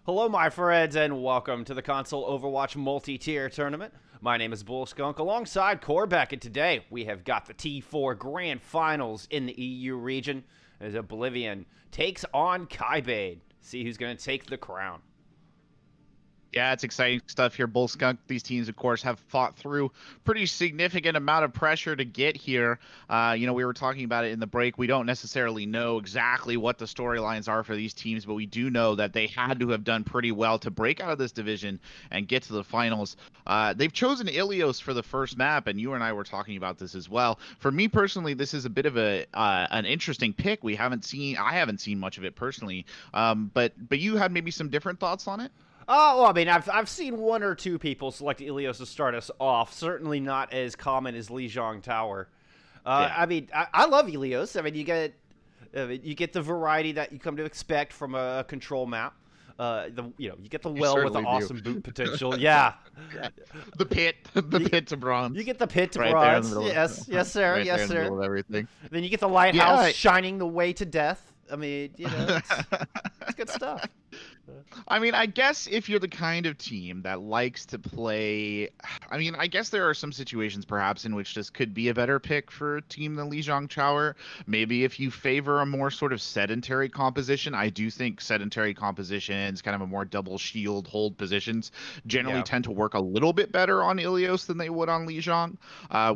Hello, my friends, and welcome to the Console Overwatch Multi-Tier Tournament. My name is Bullskunk, alongside Corbec, and today we have got the T4 Grand Finals in the EU region as Oblivion takes on Kybaid. See who's going to take the crown. Yeah, it's exciting stuff here. Bullskunk, these teams, of course, have fought through pretty significant amount of pressure to get here. We were talking about it in the break. We don't necessarily know exactly what the storylines are for these teams, but we do know that they had to have done pretty well to break out of this division and get to the finals. They've chosen Ilios for the first map, and you and I were talking about this as well. For me personally, this is a bit of an interesting pick. I haven't seen much of it personally, but you had maybe some different thoughts on it. Well, I mean, I've seen one or two people select Ilios to start us off. Certainly not as common as Lijiang Tower. Yeah. I mean, I love Ilios. I mean, you get the variety that you come to expect from a control map. You get the well with the awesome boot potential. Yeah. Yeah. The pit to bronze. You get the pit to right bronze. There in the Yes, sir. right Yes, there in the sir. middle of everything. Then you get the lighthouse Yeah, shining the way to death. I mean, it's good stuff. I mean, I guess if you're the kind of team that likes to play, I mean, I guess there are some situations perhaps in which this could be a better pick for a team than Lijiang Tower. Maybe if you favor a more sort of sedentary composition. I do think sedentary compositions, kind of a more double shield hold positions, generally tend to work a little bit better on Ilios than they would on Lijiang.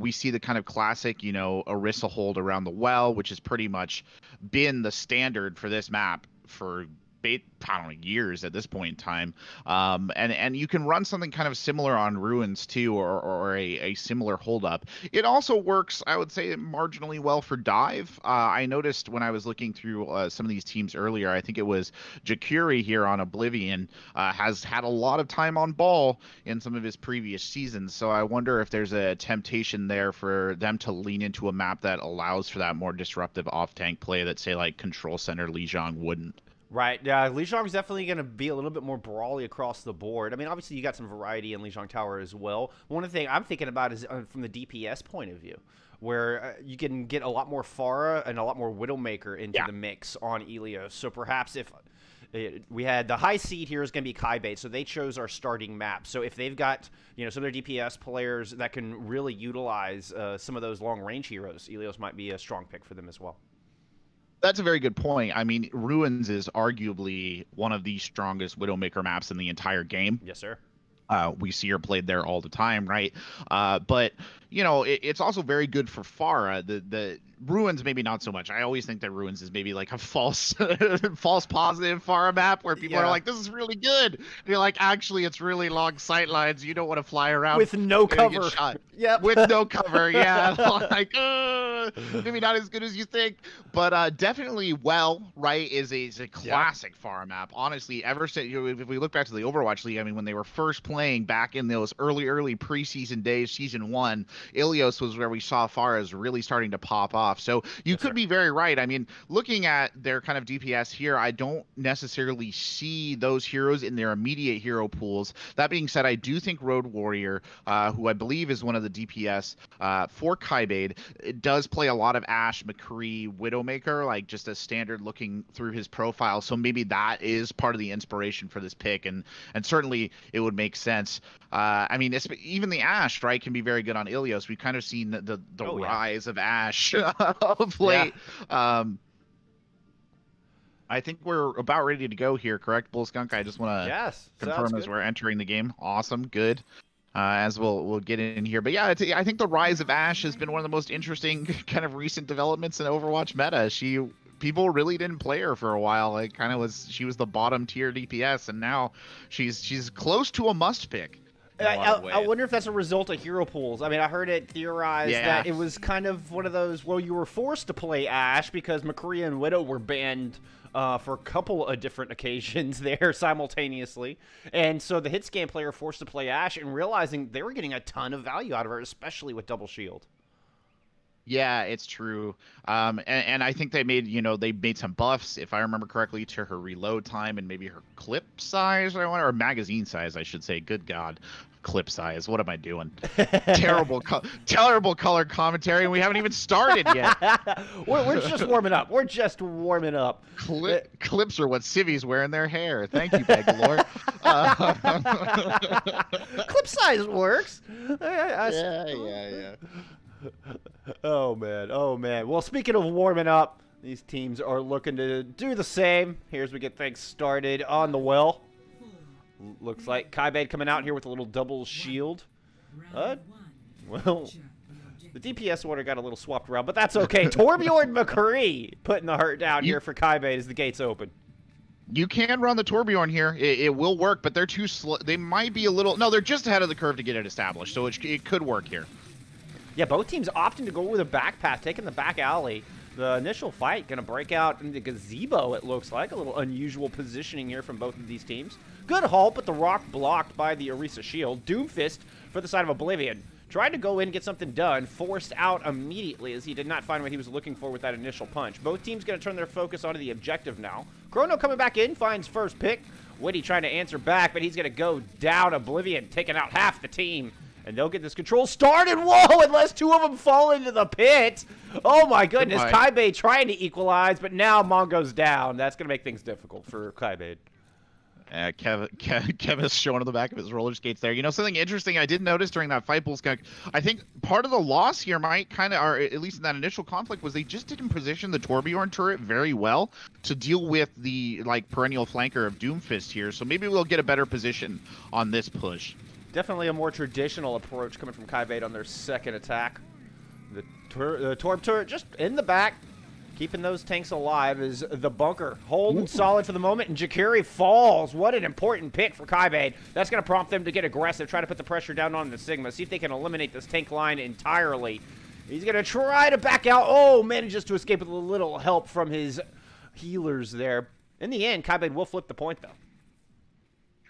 We see the kind of classic, Orisa hold around the well, which has pretty much been the standard for this map for I don't know, years at this point in time. And you can run something kind of similar on Ruins too, or a similar holdup. It also works, I would say, marginally well for dive. I noticed when I was looking through some of these teams earlier, I think it was Jakuri here on Oblivion has had a lot of time on ball in some of his previous seasons. So I wonder if there's a temptation there for them to lean into a map that allows for that more disruptive off-tank play that, say, like Control Center Lijiang wouldn't. Right. Yeah, Lijiang's definitely going to be a little bit more brawly across the board. I mean, obviously you got some variety in Lijiang Tower as well. One of the things I'm thinking about is from the DPS point of view, where you can get a lot more Pharah and a lot more Widowmaker into the mix on Ilios. So perhaps if we had the high seed here is going to be Kybaid, so they chose our starting map. So if they've got some of their DPS players that can really utilize some of those long range heroes, Ilios might be a strong pick for them as well. That's a very good point. I mean, Ruins is arguably one of the strongest Widowmaker maps in the entire game. Yes, sir. We see her played there all the time, right? But it's also very good for Pharah. The Ruins maybe not so much. I always think that Ruins is maybe like a false positive Pharah map where people are like, this is really good. And you're like, actually, it's really long sightlines. You don't want to fly around with no cover. Yep. With no cover. Yeah. Like, maybe not as good as you think, but definitely right, is a classic Pharah map. Honestly, ever since if we look back to the Overwatch League, I mean, when they were first playing back in those early preseason days, season 1, Ilios was where we saw Pharah's really starting to pop off. So you could be very right. I mean, looking at their kind of DPS here, I don't necessarily see those heroes in their immediate hero pools. That being said, I do think Road Warrior, who I believe is one of the DPS for Kybaid, it does play a lot of Ashe, McCree, Widowmaker, like just a standard looking through his profile. So maybe that is part of the inspiration for this pick, and certainly it would make sense. I mean, even the Ashe, right, can be very good on Ilios. We've kind of seen the rise of Ashe of late. Yeah. I think we're about ready to go here, correct, Bullskunk? I just want to confirm as we're entering the game. Awesome, good. As we'll get in here, but yeah, I think the rise of Ashe has been one of the most interesting kind of recent developments in Overwatch meta. People really didn't play her for a while. Like, she was the bottom tier DPS, and now she's close to a must pick. I wonder if that's a result of hero pools. I mean, I heard it theorized that it was kind of one of those, well, you were forced to play Ashe because McCree and Widow were banned for a couple of different occasions there simultaneously. And so the hit scan player forced to play Ashe and realizing they were getting a ton of value out of her, especially with double shield. Yeah, it's true. And I think they made some buffs, if I remember correctly, to her reload time and maybe her clip size, or magazine size, I should say. Good God. clip size. What am I doing? Terrible color commentary, and we haven't even started yet. we're just warming up. We're just warming up. Clips are what civvies wear in their hair. Thank you, Bangalore. Clip size works. Yeah. Oh man. Well, speaking of warming up, these teams are looking to do the same. Here's we get things started on the well. Looks like Kybaid coming out here with a little double shield. Well, the DPS order got a little swapped around, but that's okay. Torbjorn McCree putting the hurt down here for Kybaid as the gates open. You can run the Torbjorn here. It will work, but they're too slow. They might be a little... No, they're just ahead of the curve to get it established, so it could work here. Yeah, both teams opting to go with a back path, taking the back alley. The initial fight going to break out in the gazebo, it looks like. A little unusual positioning here from both of these teams. Good halt, but the rock blocked by the Orisa shield. Doomfist for the side of Oblivion. Tried to go in and get something done. Forced out immediately as he did not find what he was looking for with that initial punch. Both teams going to turn their focus onto the objective now. Chrono coming back in, finds first pick. Witty trying to answer back, but he's going to go down. Oblivion taking out half the team. And they'll get this control started. Whoa, unless two of them fall into the pit. Oh, my goodness. Kybaid trying to equalize, but now Mongo's down. That's going to make things difficult for Kybaid. Kev is showing on the back of his roller skates there. You know, something interesting I did notice during that fight, Bullskunk, I think part of the loss here might kind of, or at least in that initial conflict, was they just didn't position the Torbjorn turret very well to deal with the, like, perennial flanker of Doomfist here. So maybe we'll get a better position on this push. Definitely a more traditional approach coming from Kybaid on their second attack. The Torb turret just in the back, keeping those tanks alive is the bunker. Holding solid for the moment, and Jakiri falls. What an important pick for Kybaid. That's going to prompt them to get aggressive, try to put the pressure down on the Sigma, see if they can eliminate this tank line entirely. He's going to try to back out. Oh, manages to escape with a little help from his healers there. In the end, Kybaid will flip the point, though.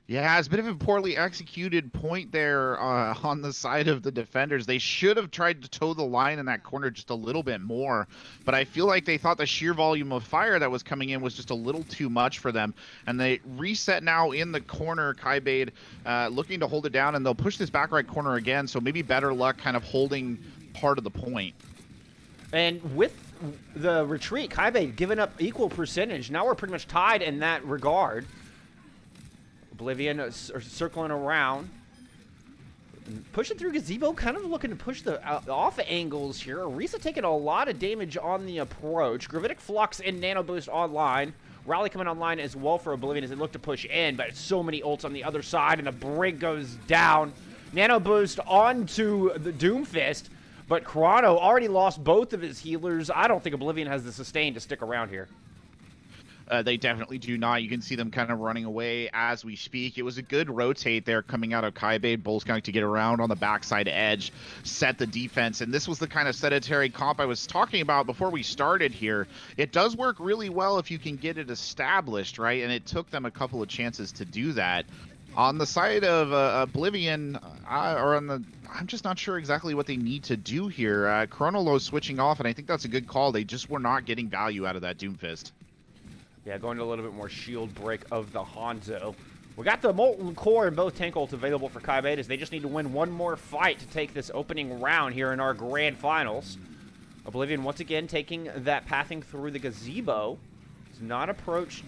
Yeah, it's a bit of a poorly executed point there on the side of the defenders. They should have tried to toe the line in that corner just a little bit more, but I feel like they thought the sheer volume of fire that was coming in was just a little too much for them. And they reset now in the corner, Kybaid looking to hold it down, and they'll push this back right corner again, so maybe better luck kind of holding part of the point. And with the retreat, Kybaid giving up equal percentage. Now we're pretty much tied in that regard. Oblivion circling around. Pushing through gazebo, kind of looking to push the off angles here. Orisa taking a lot of damage on the approach. Gravitic Flux and Nano Boost online. Rally coming online as well for Oblivion as they look to push in, but so many ults on the other side, and the brig goes down. Nano Boost onto the Doomfist, but Chrono already lost both of his healers. I don't think Oblivion has the sustain to stick around here. They definitely do not. You can see them kind of running away as we speak. It was a good rotate there coming out of Kybaid. Bullskunk to get around on the backside edge, set the defense, and this was the kind of sedentary comp I was talking about before we started here. It does work really well if you can get it established, right? And it took them a couple of chances to do that. On the side of Oblivion, I'm just not sure exactly what they need to do here. Chronolo's switching off, and I think that's a good call. They just were not getting value out of that Doomfist. Yeah, going to a little bit more shield break of the Hanzo. We got the Molten Core and both tank ults available for Kybaid as they just need to win one more fight to take this opening round here in our grand finals. Oblivion once again taking that pathing through the gazebo. Does not approach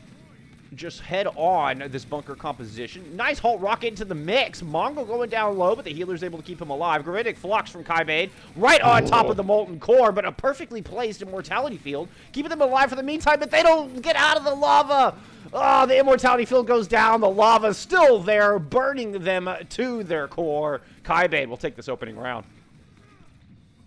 just head on this bunker composition. Nice halt rocket into the mix. Mongo going down low, but the healer's able to keep him alive. Gravitic Flux from Kybaid right on top of the Molten Core, but a perfectly placed Immortality Field, keeping them alive for the meantime, but they don't get out of the lava. Oh, the Immortality Field goes down. The lava's still there, burning them to their core. Kybaid will take this opening round.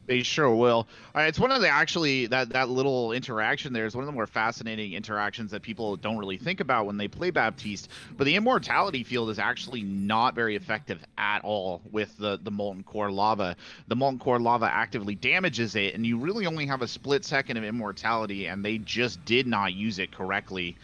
They sure will. It's one of the, actually, that little interaction there is one of the more fascinating interactions that people don't really think about when they play Baptiste. But the Immortality Field is actually not very effective at all with the Molten Core Lava. The Molten Core Lava actively damages it, and you really only have a split second of Immortality, and they just did not use it correctly.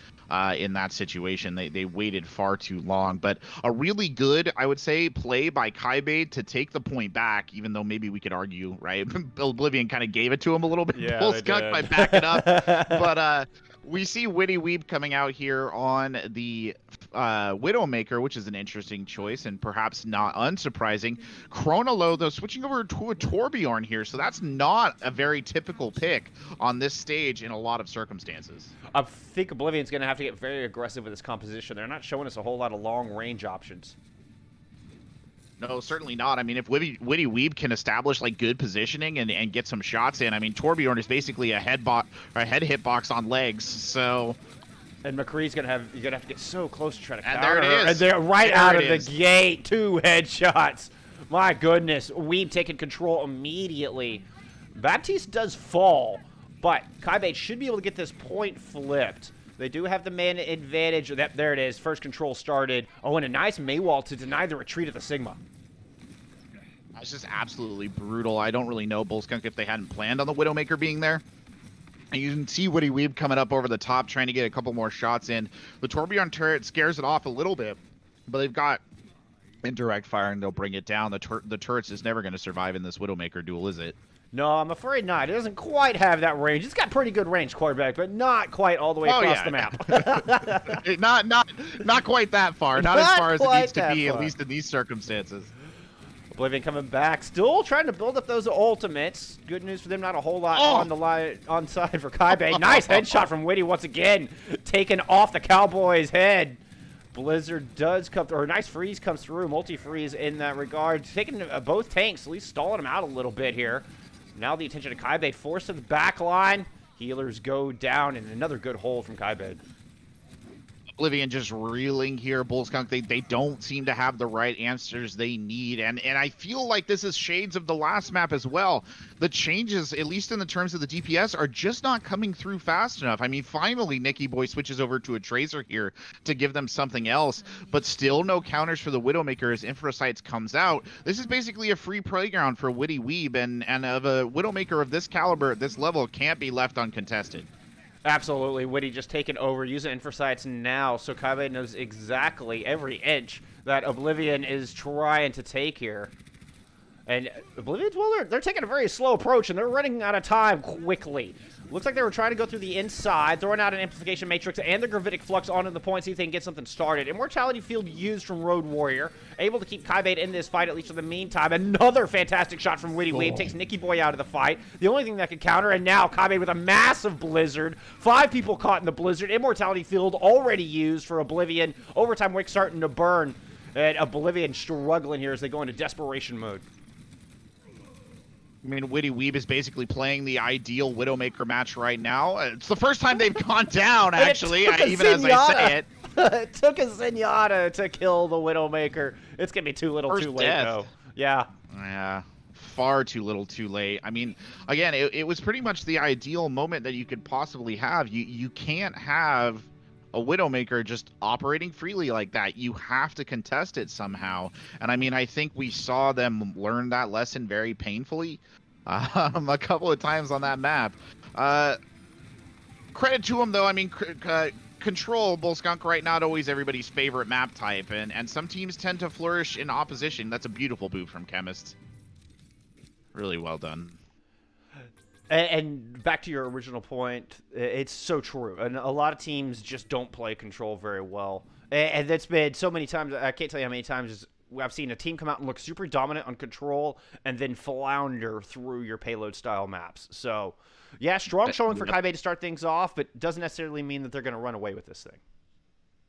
In that situation, they waited far too long, but a really good, I would say, play by Kybaid to take the point back, even though maybe we could argue, right? Oblivion kind of gave it to him a little bit, yeah, Bullskunk by backing up, but we see Witty Weeb coming out here on the Widowmaker, which is an interesting choice and perhaps not unsurprising. Chronolo, though, switching over to a Torbjorn here, so that's not a very typical pick on this stage in a lot of circumstances. I think Oblivion's going to have to get very aggressive with this composition. They're not showing us a whole lot of long-range options. No, certainly not. I mean, if Witty Weeb can establish like good positioning and get some shots in, I mean, Torbjorn is basically a head hitbox on legs. So, and McCree's you're gonna have to get so close to try to counter. And there it is. And they're right out of the gate, 2 headshots. My goodness, Weeb taking control immediately. Baptiste does fall, but Kybaid should be able to get this point flipped. They do have the man advantage. There it is. First control started. Oh, and a nice Maywall to deny the retreat of the Sigma. That's just absolutely brutal. I don't really know Bullskunk if they hadn't planned on the Widowmaker being there. And you can see Witty Weeb coming up over the top, trying to get a couple more shots in. The Torbjorn turret scares it off a little bit, but they've got indirect fire, and they'll bring it down. The turret's just never going to survive in this Widowmaker duel, is it? No, I'm afraid not. It doesn't quite have that range. It's got pretty good range, Corbec, but not quite all the way across the map. not quite that far. Not as far as it needs to be, at least in these circumstances. Oblivion coming back, still trying to build up those ultimates. Good news for them, not a whole lot on the line on side for Kybaid. Nice headshot from Witty once again, taking off the Cowboy's head. Blizzard does come through, or nice freeze comes through, multi-freeze in that regard, taking both tanks, at least stalling them out a little bit here. Now the attention of Kybaid forced to the back line. Healers go down, and another good hold from Kybaid. Oblivion just reeling here. Bullskunk, they don't seem to have the right answers they need. And I feel like this is shades of the last map as well. The changes, at least in the terms of the DPS, are just not coming through fast enough. I mean, finally, Nicky Boy switches over to a Tracer here to give them something else, but still no counters for the Widowmaker as Infrasights comes out. This is basically a free playground for Witty Weeb, and of a Widowmaker of this caliber at this level can't be left uncontested. Absolutely. Witty just taking over, using Infrasights now, so Kybaid knows exactly every inch that Oblivion is trying to take here. And Oblivion's, well, they're taking a very slow approach, and they're running out of time quickly. Looks like they were trying to go through the inside, throwing out an Amplification Matrix and the Gravitic Flux onto the point, see if they can get something started. Immortality Field used from Road Warrior, able to keep Kybaid in this fight, at least for the meantime. Another fantastic shot from Witty Weeb takes Nicky Boy out of the fight. The only thing that could counter, and now Kybaid with a massive Blizzard. 5 people caught in the Blizzard. Immortality Field already used for Oblivion. Overtime Wick starting to burn. And Oblivion struggling here as they go into desperation mode. I mean, Witty Weeb is basically playing the ideal Widowmaker match right now. It's the first time they've gone down, actually, even as I say it. It took a Zenyatta to kill the Widowmaker. It's going to be too little too late, though. Yeah. Yeah. Far too little too late. I mean, again, it was pretty much the ideal moment that you could possibly have. You can't have a Widowmaker just operating freely like that. You have to contest it somehow. And I mean, I think we saw them learn that lesson very painfully a couple of times on that map. Credit to them, though. I mean, Control, Bullskunk, right, not always everybody's favorite map type, and some teams tend to flourish in opposition. That's a beautiful boot from Chemist. Really well done. And back to your original point, it's so true. And a lot of teams just don't play Control very well. And that's been so many times, I can't tell you how many times I've seen a team come out and look super dominant on Control and then flounder through your payload-style maps. So, yeah, strong showing for Kybaid to start things off, but doesn't necessarily mean that they're going to run away with this thing.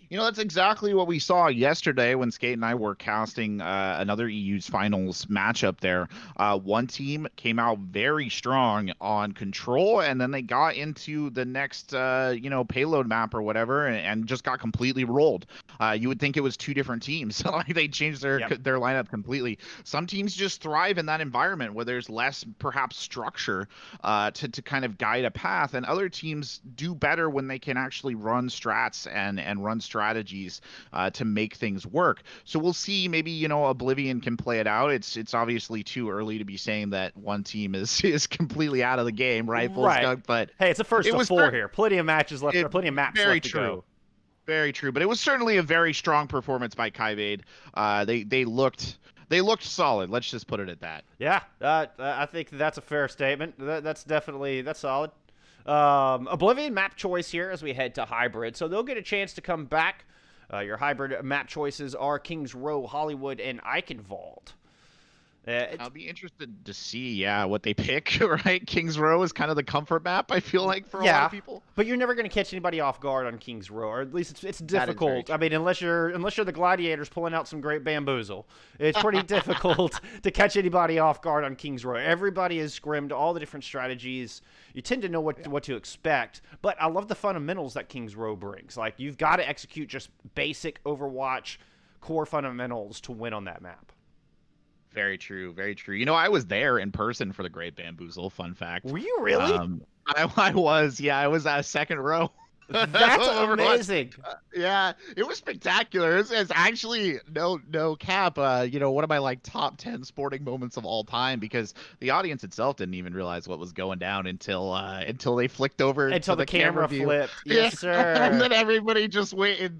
You know, that's exactly what we saw yesterday when Skate and I were casting another EU's finals matchup there. One team came out very strong on Control, and then they got into the next, payload map or whatever, and just got completely rolled. You would think it was 2 different teams. Like they changed their lineup completely. Some teams just thrive in that environment where there's less, perhaps, structure to kind of guide a path, and other teams do better when they can actually run strats and run strategies to make things work. So we'll see. Maybe Oblivion can play it out. It's obviously too early to be saying that one team is completely out of the game, right? Right. But hey, it's a first of 4 here. Plenty of matches left. Plenty of maps very left to true. go. Very true. But it was certainly a very strong performance by Kybaid. They looked solid. Let's just put it at that. Yeah, I think that's a fair statement. That's solid. Oblivion map choice here as we head to hybrid, so they'll get a chance to come back Your hybrid map choices are Kings Row, Hollywood, and Eichenwald. I'll be interested to see, yeah, what they pick, right? Kings Row is kind of the comfort map, I feel like, for a lot of people. But you're never going to catch anybody off guard on Kings Row, or at least it's difficult. I mean, unless you're the gladiators pulling out some great bamboozle, it's pretty difficult to catch anybody off guard on Kings Row. Everybody is scrimmed, all the different strategies. You tend to know what to expect. But I love the fundamentals that Kings Row brings. Like, you've got to execute just basic Overwatch core fundamentals to win on that map. Very true, very true. You know, I was there in person for the Great Bamboozle, fun fact. Were you really? I was, yeah, I was second row. That's amazing. Yeah, it was spectacular. It's actually no cap. You know, one of my like top 10 sporting moments of all time, because the audience itself didn't even realize what was going down until they flicked over until the camera flipped. Yes, sir. And then everybody just went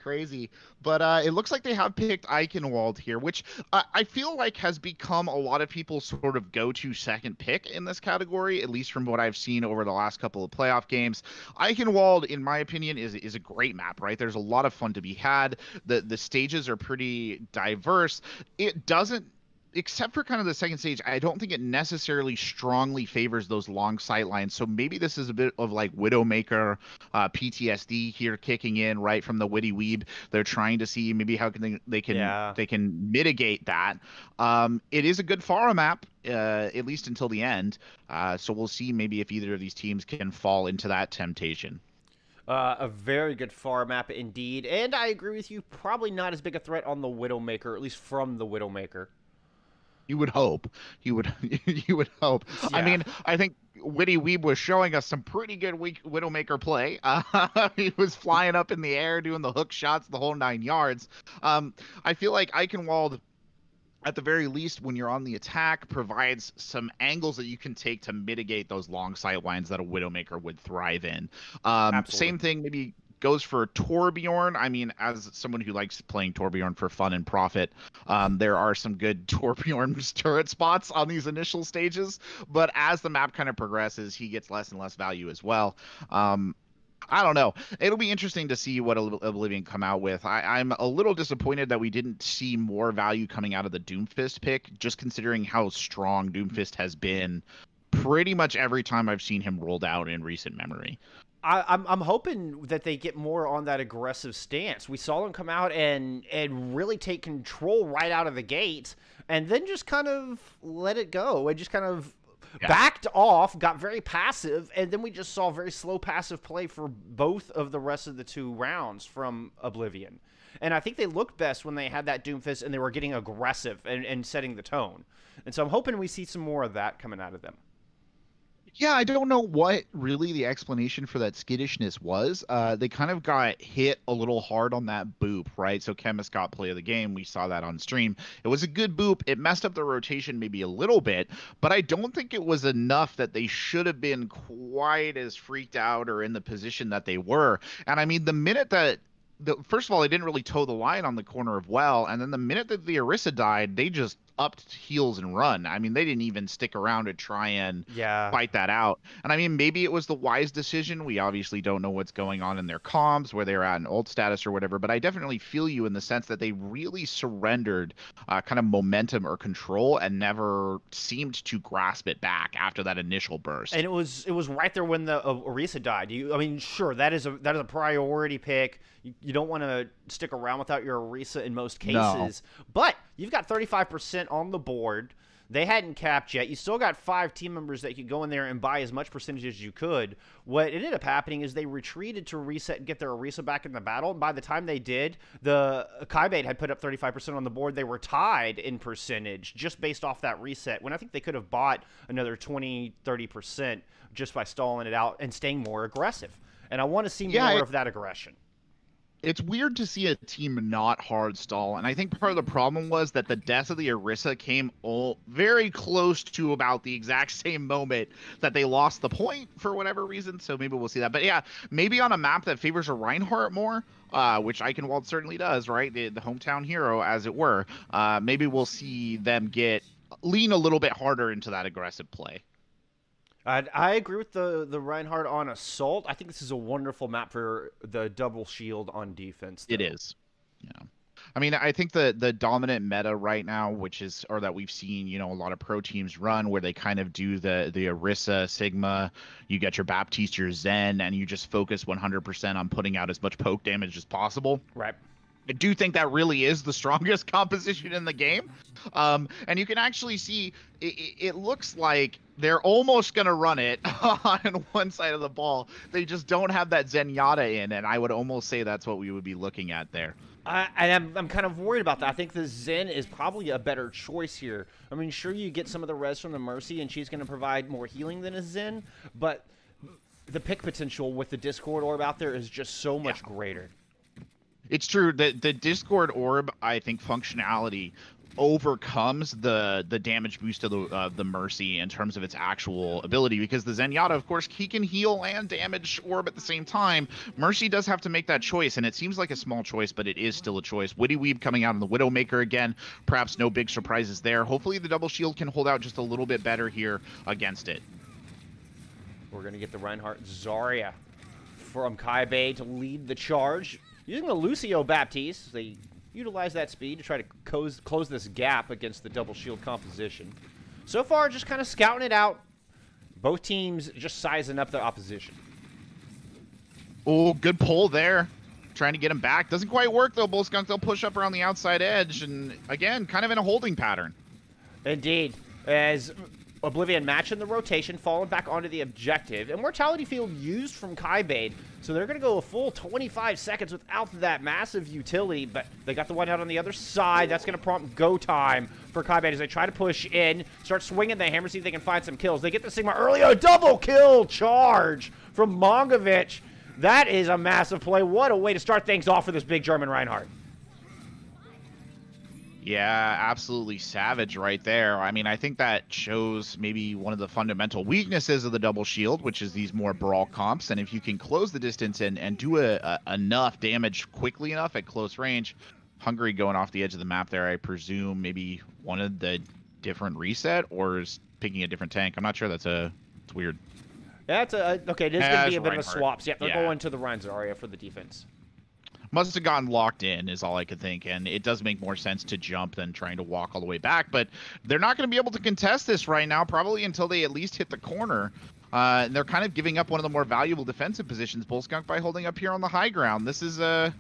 crazy. But it looks like they have picked Eichenwald here, which I feel like has become a lot of people's sort of go-to second pick in this category, at least from what I've seen over the last couple of playoff games. Eichenwald, in my opinion, is a great map, right? There's a lot of fun to be had. The stages are pretty diverse. It doesn't, except for kind of the second stage, I don't think it necessarily strongly favors those long sight lines. So maybe this is a bit of like Widowmaker PTSD here kicking in right from the Witty Weeb. They're trying to see maybe how they can mitigate that. It is a good Pharah map, at least until the end. So we'll see maybe if either of these teams can fall into that temptation. A very good Pharah map indeed. And I agree with you, probably not as big a threat on the Widowmaker, at least from the Widowmaker. You would hope. You would hope. Yeah. I mean, I think Witty Weeb was showing us some pretty good Widowmaker play. He was flying up in the air, doing the hook shots, the whole 9 yards. I feel like Eichenwald, at the very least, when you're on the attack, provides some angles that you can take to mitigate those long sight lines that a Widowmaker would thrive in. Same thing, maybe goes for Torbjorn. I mean, as someone who likes playing Torbjorn for fun and profit, there are some good Torbjorn turret spots on these initial stages, but as the map kind of progresses, he gets less and less value as well. I don't know. It'll be interesting to see what Oblivion come out with. I'm a little disappointed that we didn't see more value coming out of the Doomfist pick, just considering how strong Doomfist has been pretty much every time I've seen him rolled out in recent memory. I'm hoping that they get more on that aggressive stance. We saw them come out and really take control right out of the gate, and then just kind of let it go. And just kind of backed off, got very passive, and then we just saw very slow passive play for both of the rest of the 2 rounds from Oblivion. And I think they looked best when they had that Doomfist and they were getting aggressive and setting the tone. And so I'm hoping we see some more of that coming out of them. Yeah, I don't know what really the explanation for that skittishness was. They kind of got hit a little hard on that boop, right? So Chemist got play of the game. We saw that on stream. It was a good boop. It messed up the rotation maybe a little bit, but I don't think it was enough that they should have been quite as freaked out or in the position that they were. And I mean, the minute that first of all, they didn't really toe the line on the corner of Well, and then the minute that the Orisa died, they just upped heels and run. I mean, they didn't even stick around to try and fight that out. And I mean, maybe it was the wise decision. We obviously don't know what's going on in their comms, where they're at in ult status or whatever, but I definitely feel you in the sense that they really surrendered kind of momentum or control and never seemed to grasp it back after that initial burst. And it was right there when the Orisa died. I mean, sure, that is a priority pick. You don't want to stick around without your Orisa in most cases. No. But you've got 35% on the board. They hadn't capped yet. You still got 5 team members that could go in there and buy as much percentage as you could. What ended up happening is they retreated to reset and get their Orisa back in the battle. And by the time they did, the Kybaid had put up 35% on the board. They were tied in percentage just based off that reset, when I think they could have bought another 20, 30% just by stalling it out and staying more aggressive. And I want to see more of that aggression. It's weird to see a team not hard stall, and I think part of the problem was that the death of the Orisa came very close to about the exact same moment that they lost the point for whatever reason, so maybe we'll see that. But yeah, maybe on a map that favors a Reinhardt more, which Eichenwald certainly does, right? The hometown hero, as it were. Maybe we'll see them lean a little bit harder into that aggressive play. I agree with the Reinhardt on assault. I think this is a wonderful map for the double shield on defense, though. It is. Yeah. I mean, I think the dominant meta right now, which is, or that we've seen, a lot of pro teams run, where they kind of do the Orisa, Sigma, you get your Baptiste, your Zen, and you just focus 100% on putting out as much poke damage as possible. Right. I do think that really is the strongest composition in the game. And you can actually see it looks like they're almost going to run it on one side of the ball. They just don't have that Zenyatta in, and I would almost say that's what we would be looking at there. I'm kind of worried about that. I think the Zen is probably a better choice here. I mean, sure, you get some of the res from the Mercy, and she's going to provide more healing than a Zen, but the pick potential with the Discord Orb out there is just so much greater. It's true that the Discord Orb, I think, functionality overcomes the damage boost of the Mercy in terms of its actual ability, because the Zenyatta, of course, he can heal and damage Orb at the same time. Mercy does have to make that choice, and it seems like a small choice, but it is still a choice. Witty Weeb coming out in the Widowmaker again. Perhaps no big surprises there. Hopefully the double shield can hold out just a little bit better here against it. We're going to get the Reinhardt Zarya from Kybaid to lead the charge. Using the Lucio Baptiste, they utilize that speed to try to close this gap against the double shield composition. So far, just kind of scouting it out. Both teams just sizing up the opposition. Oh, good pull there. Trying to get him back. Doesn't quite work, though, Bullskunk. They'll push up around the outside edge, and again, kind of in a holding pattern. Indeed. As Oblivion matching the rotation, falling back onto the objective. Immortality Field used from Kybaid, so they're going to go a full 25 seconds without that massive utility, but they got the one out on the other side. That's going to prompt go time for Kybaid as they try to push in, start swinging the hammer, see if they can find some kills. They get the Sigma early, a double kill charge from Mongovic. That is a massive play. What a way to start things off for this big German Reinhardt. Yeah, absolutely savage right there. I mean, I think that shows maybe one of the fundamental weaknesses of the double shield, which is these more brawl comps. And if you can close the distance and do enough damage quickly enough at close range, Hungary going off the edge of the map there, I presume maybe wanted the different reset or is picking a different tank. I'm not sure. It's weird. Yeah, okay, it is going to be a bit of a swap. So, yeah, they're Yeah. going to the Rein Zarya for the defense. Must have gotten locked in is all I could think, and it does make more sense to jump than trying to walk all the way back, but they're not going to be able to contest this right now, probably until they at least hit the corner. They're kind of giving up one of the more valuable defensive positions, Bullskunk, by holding up here on the high ground. This is a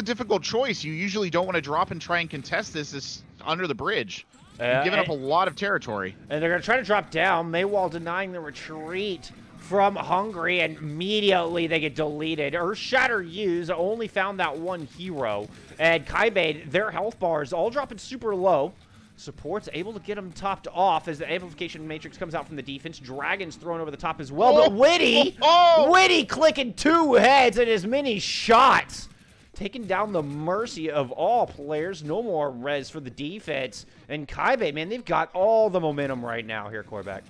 difficult choice. You usually don't want to drop and try and contest this under the bridge. You're giving up a lot of territory. And they're going to try to drop down. Maywall denying the retreat from Hungary, and immediately they get deleted. Earthshatter used, only found that one hero. And Kybaid, their health bars all dropping super low. Support's able to get them topped off as the amplification matrix comes out from the defense. Dragon's thrown over the top as well, but Witty clicking 2 heads and as many shots. Taking down the Mercy of all players. No more res for the defense. And Kybaid, man, they've got all the momentum right now here, Corbec.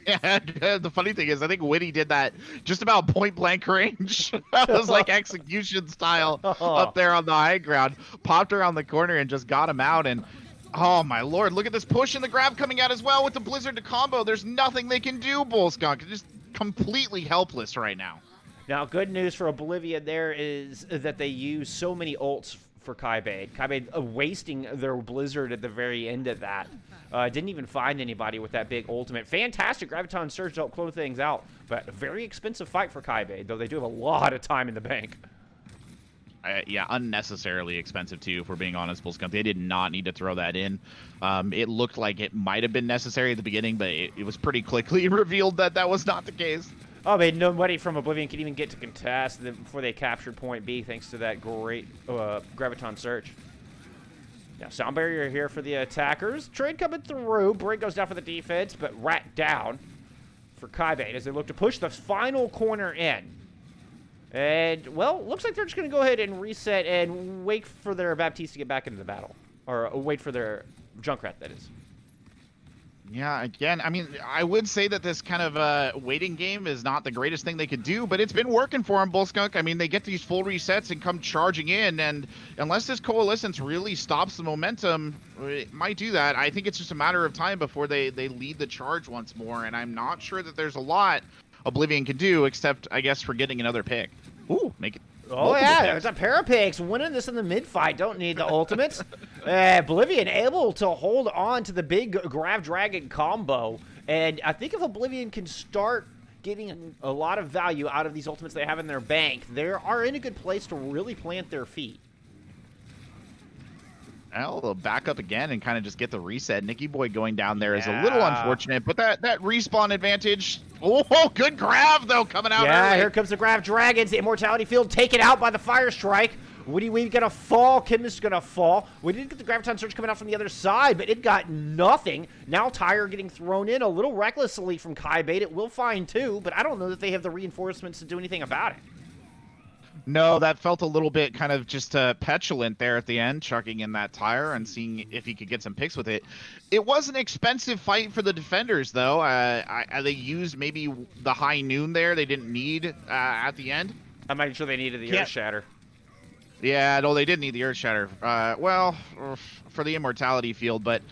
Yeah, the funny thing is, I think Witty did that just about point-blank range. That was like execution style up there on the high ground. Popped around the corner and just got him out. And, oh, my lord, look at this push and the grab coming out as well with the Blizzard to combo. There's nothing they can do, Bullskunk. Just completely helpless right now. Now, good news for Oblivion there is that they use so many ults for Kybaid. Kybaid wasting their Blizzard at the very end of that. Didn't even find anybody with that big ultimate. Fantastic Graviton Surge to help close things out, but a very expensive fight for Kybaid, though they do have a lot of time in the bank. Yeah, unnecessarily expensive, too, if we're being honest, Bullskunk. They did not need to throw that in. It looked like it might have been necessary at the beginning, but it was pretty quickly revealed that that was not the case. Oh, man, nobody from Oblivion could even get to contest before they captured point B, thanks to that great Graviton Surge. Now, Sound Barrier here for the attackers. Trade coming through. Brink goes down for the defense, but Rat down for Kybaid as they look to push the final corner in. And, well, looks like they're just going to go ahead and reset and wait for their Baptiste to get back into the battle. Or wait for their Junkrat, that is. Yeah, again, I mean, I would say that this kind of waiting game is not the greatest thing they could do, but it's been working for them, Bullskunk. I mean, they get these full resets and come charging in, and unless this Coalescence really stops the momentum, it might do that. I think it's just a matter of time before they lead the charge once more, and I'm not sure that there's a lot Oblivion can do, except, I guess, for getting another pick. Ooh, make it. Oh, yeah, there's a pair of picks. Winning this in the mid-fight. Don't need the ultimates. Oblivion able to hold on to the big Grav Dragon combo. And I think if Oblivion can start getting a lot of value out of these ultimates they have in their bank, they are in a good place to really plant their feet. Well, they'll back up again and kind of just get the reset. Nicky Boy going down there is a little unfortunate, but that respawn advantage. Oh, good grab, though, coming out early. Here comes the Grav Dragons. The Immortality Field taken out by the Fire Strike. Woody Weave gonna fall. Kim is gonna fall. We did get the Graviton Surge coming out from the other side, but it got nothing. Now Tyre getting thrown in a little recklessly from Kybaid. It will find two, but I don't know that they have the reinforcements to do anything about it. No, that felt a little bit kind of just petulant there at the end, chucking in that Tyre and seeing if he could get some picks with it. It was an expensive fight for the defenders, though. They used maybe the high noon there they didn't need at the end. I'm not sure they needed the Earth Shatter. Yeah, no, they did need the Earth Shatter. Well, for the Immortality Field, but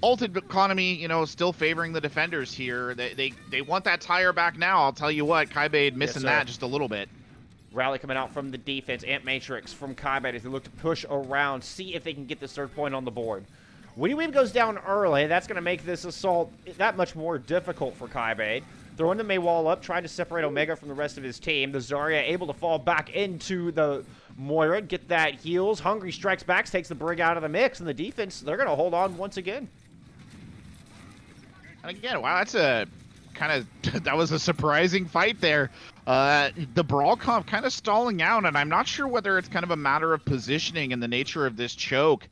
ultimate economy, you know, still favoring the defenders here. They want that Tyre back now. I'll tell you what, Kybaid missing that just a little bit. Rally coming out from the defense. Ant Matrix from Kybaid as they look to push around, see if they can get this third point on the board. Woody Weave goes down early. That's going to make this assault that much more difficult for Kybaid. Throwing the Maywall up, trying to separate Omega from the rest of his team. The Zarya able to fall back into the Moira, get that heals. Hungry strikes back, takes the Brig out of the mix, and the defense, they're going to hold on once again. And again, wow, that's a kind of, that was a surprising fight there. The Brawl comp kind of stalling out, and I'm not sure whether it's kind of a matter of positioning and the nature of this choke,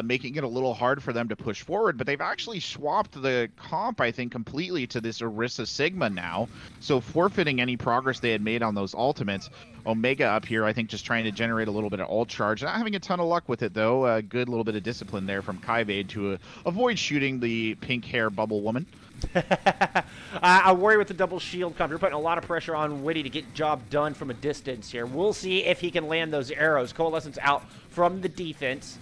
making it a little hard for them to push forward, but they've actually swapped the comp, I think, completely to this Orisa Sigma now, so forfeiting any progress they had made on those ultimates. Omega up here, I think, just trying to generate a little bit of ult charge. Not having a ton of luck with it, though. A good little bit of discipline there from Kybaid to avoid shooting the pink hair bubble woman. I worry with the double shield comp. You're putting a lot of pressure on Witty to get job done from a distance here. We'll see if he can land those arrows. Coalescence out from the defense.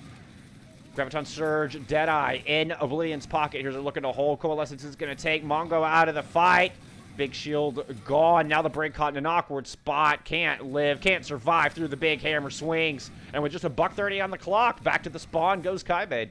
Graviton Surge, Deadeye in Oblivion's pocket. Here's a look at a hole. Coalescence is going to take Mongo out of the fight. Big shield gone. Now the Break caught in an awkward spot. Can't live, can't survive through the big hammer swings. And with just a $1:30 on the clock, back to the spawn goes Kybaid.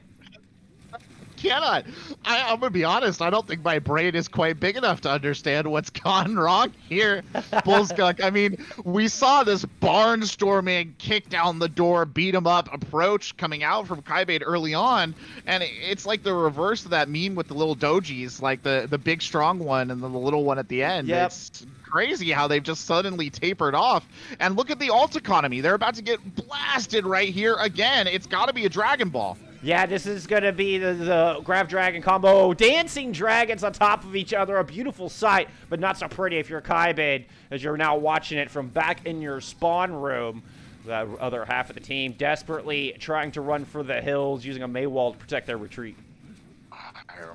Cannot. I'm gonna be honest. I don't think my brain is quite big enough to understand what's gone wrong here, Bullskunk. I mean, we saw this barnstorming kick down the door, beat him up approach coming out from Kybaid early on, and it's like the reverse of that meme with the little dojis, like the big strong one and then the little one at the end. Yep. It's crazy how they've just suddenly tapered off. And look at the ult economy. They're about to get blasted right here again. It's got to be a Dragon Ball. Yeah, this is going to be the Grav Dragon combo. Dancing dragons on top of each other. A beautiful sight, but not so pretty if you're Kybaid, as you're now watching it from back in your spawn room. The other half of the team desperately trying to run for the hills, using a Maywall to protect their retreat.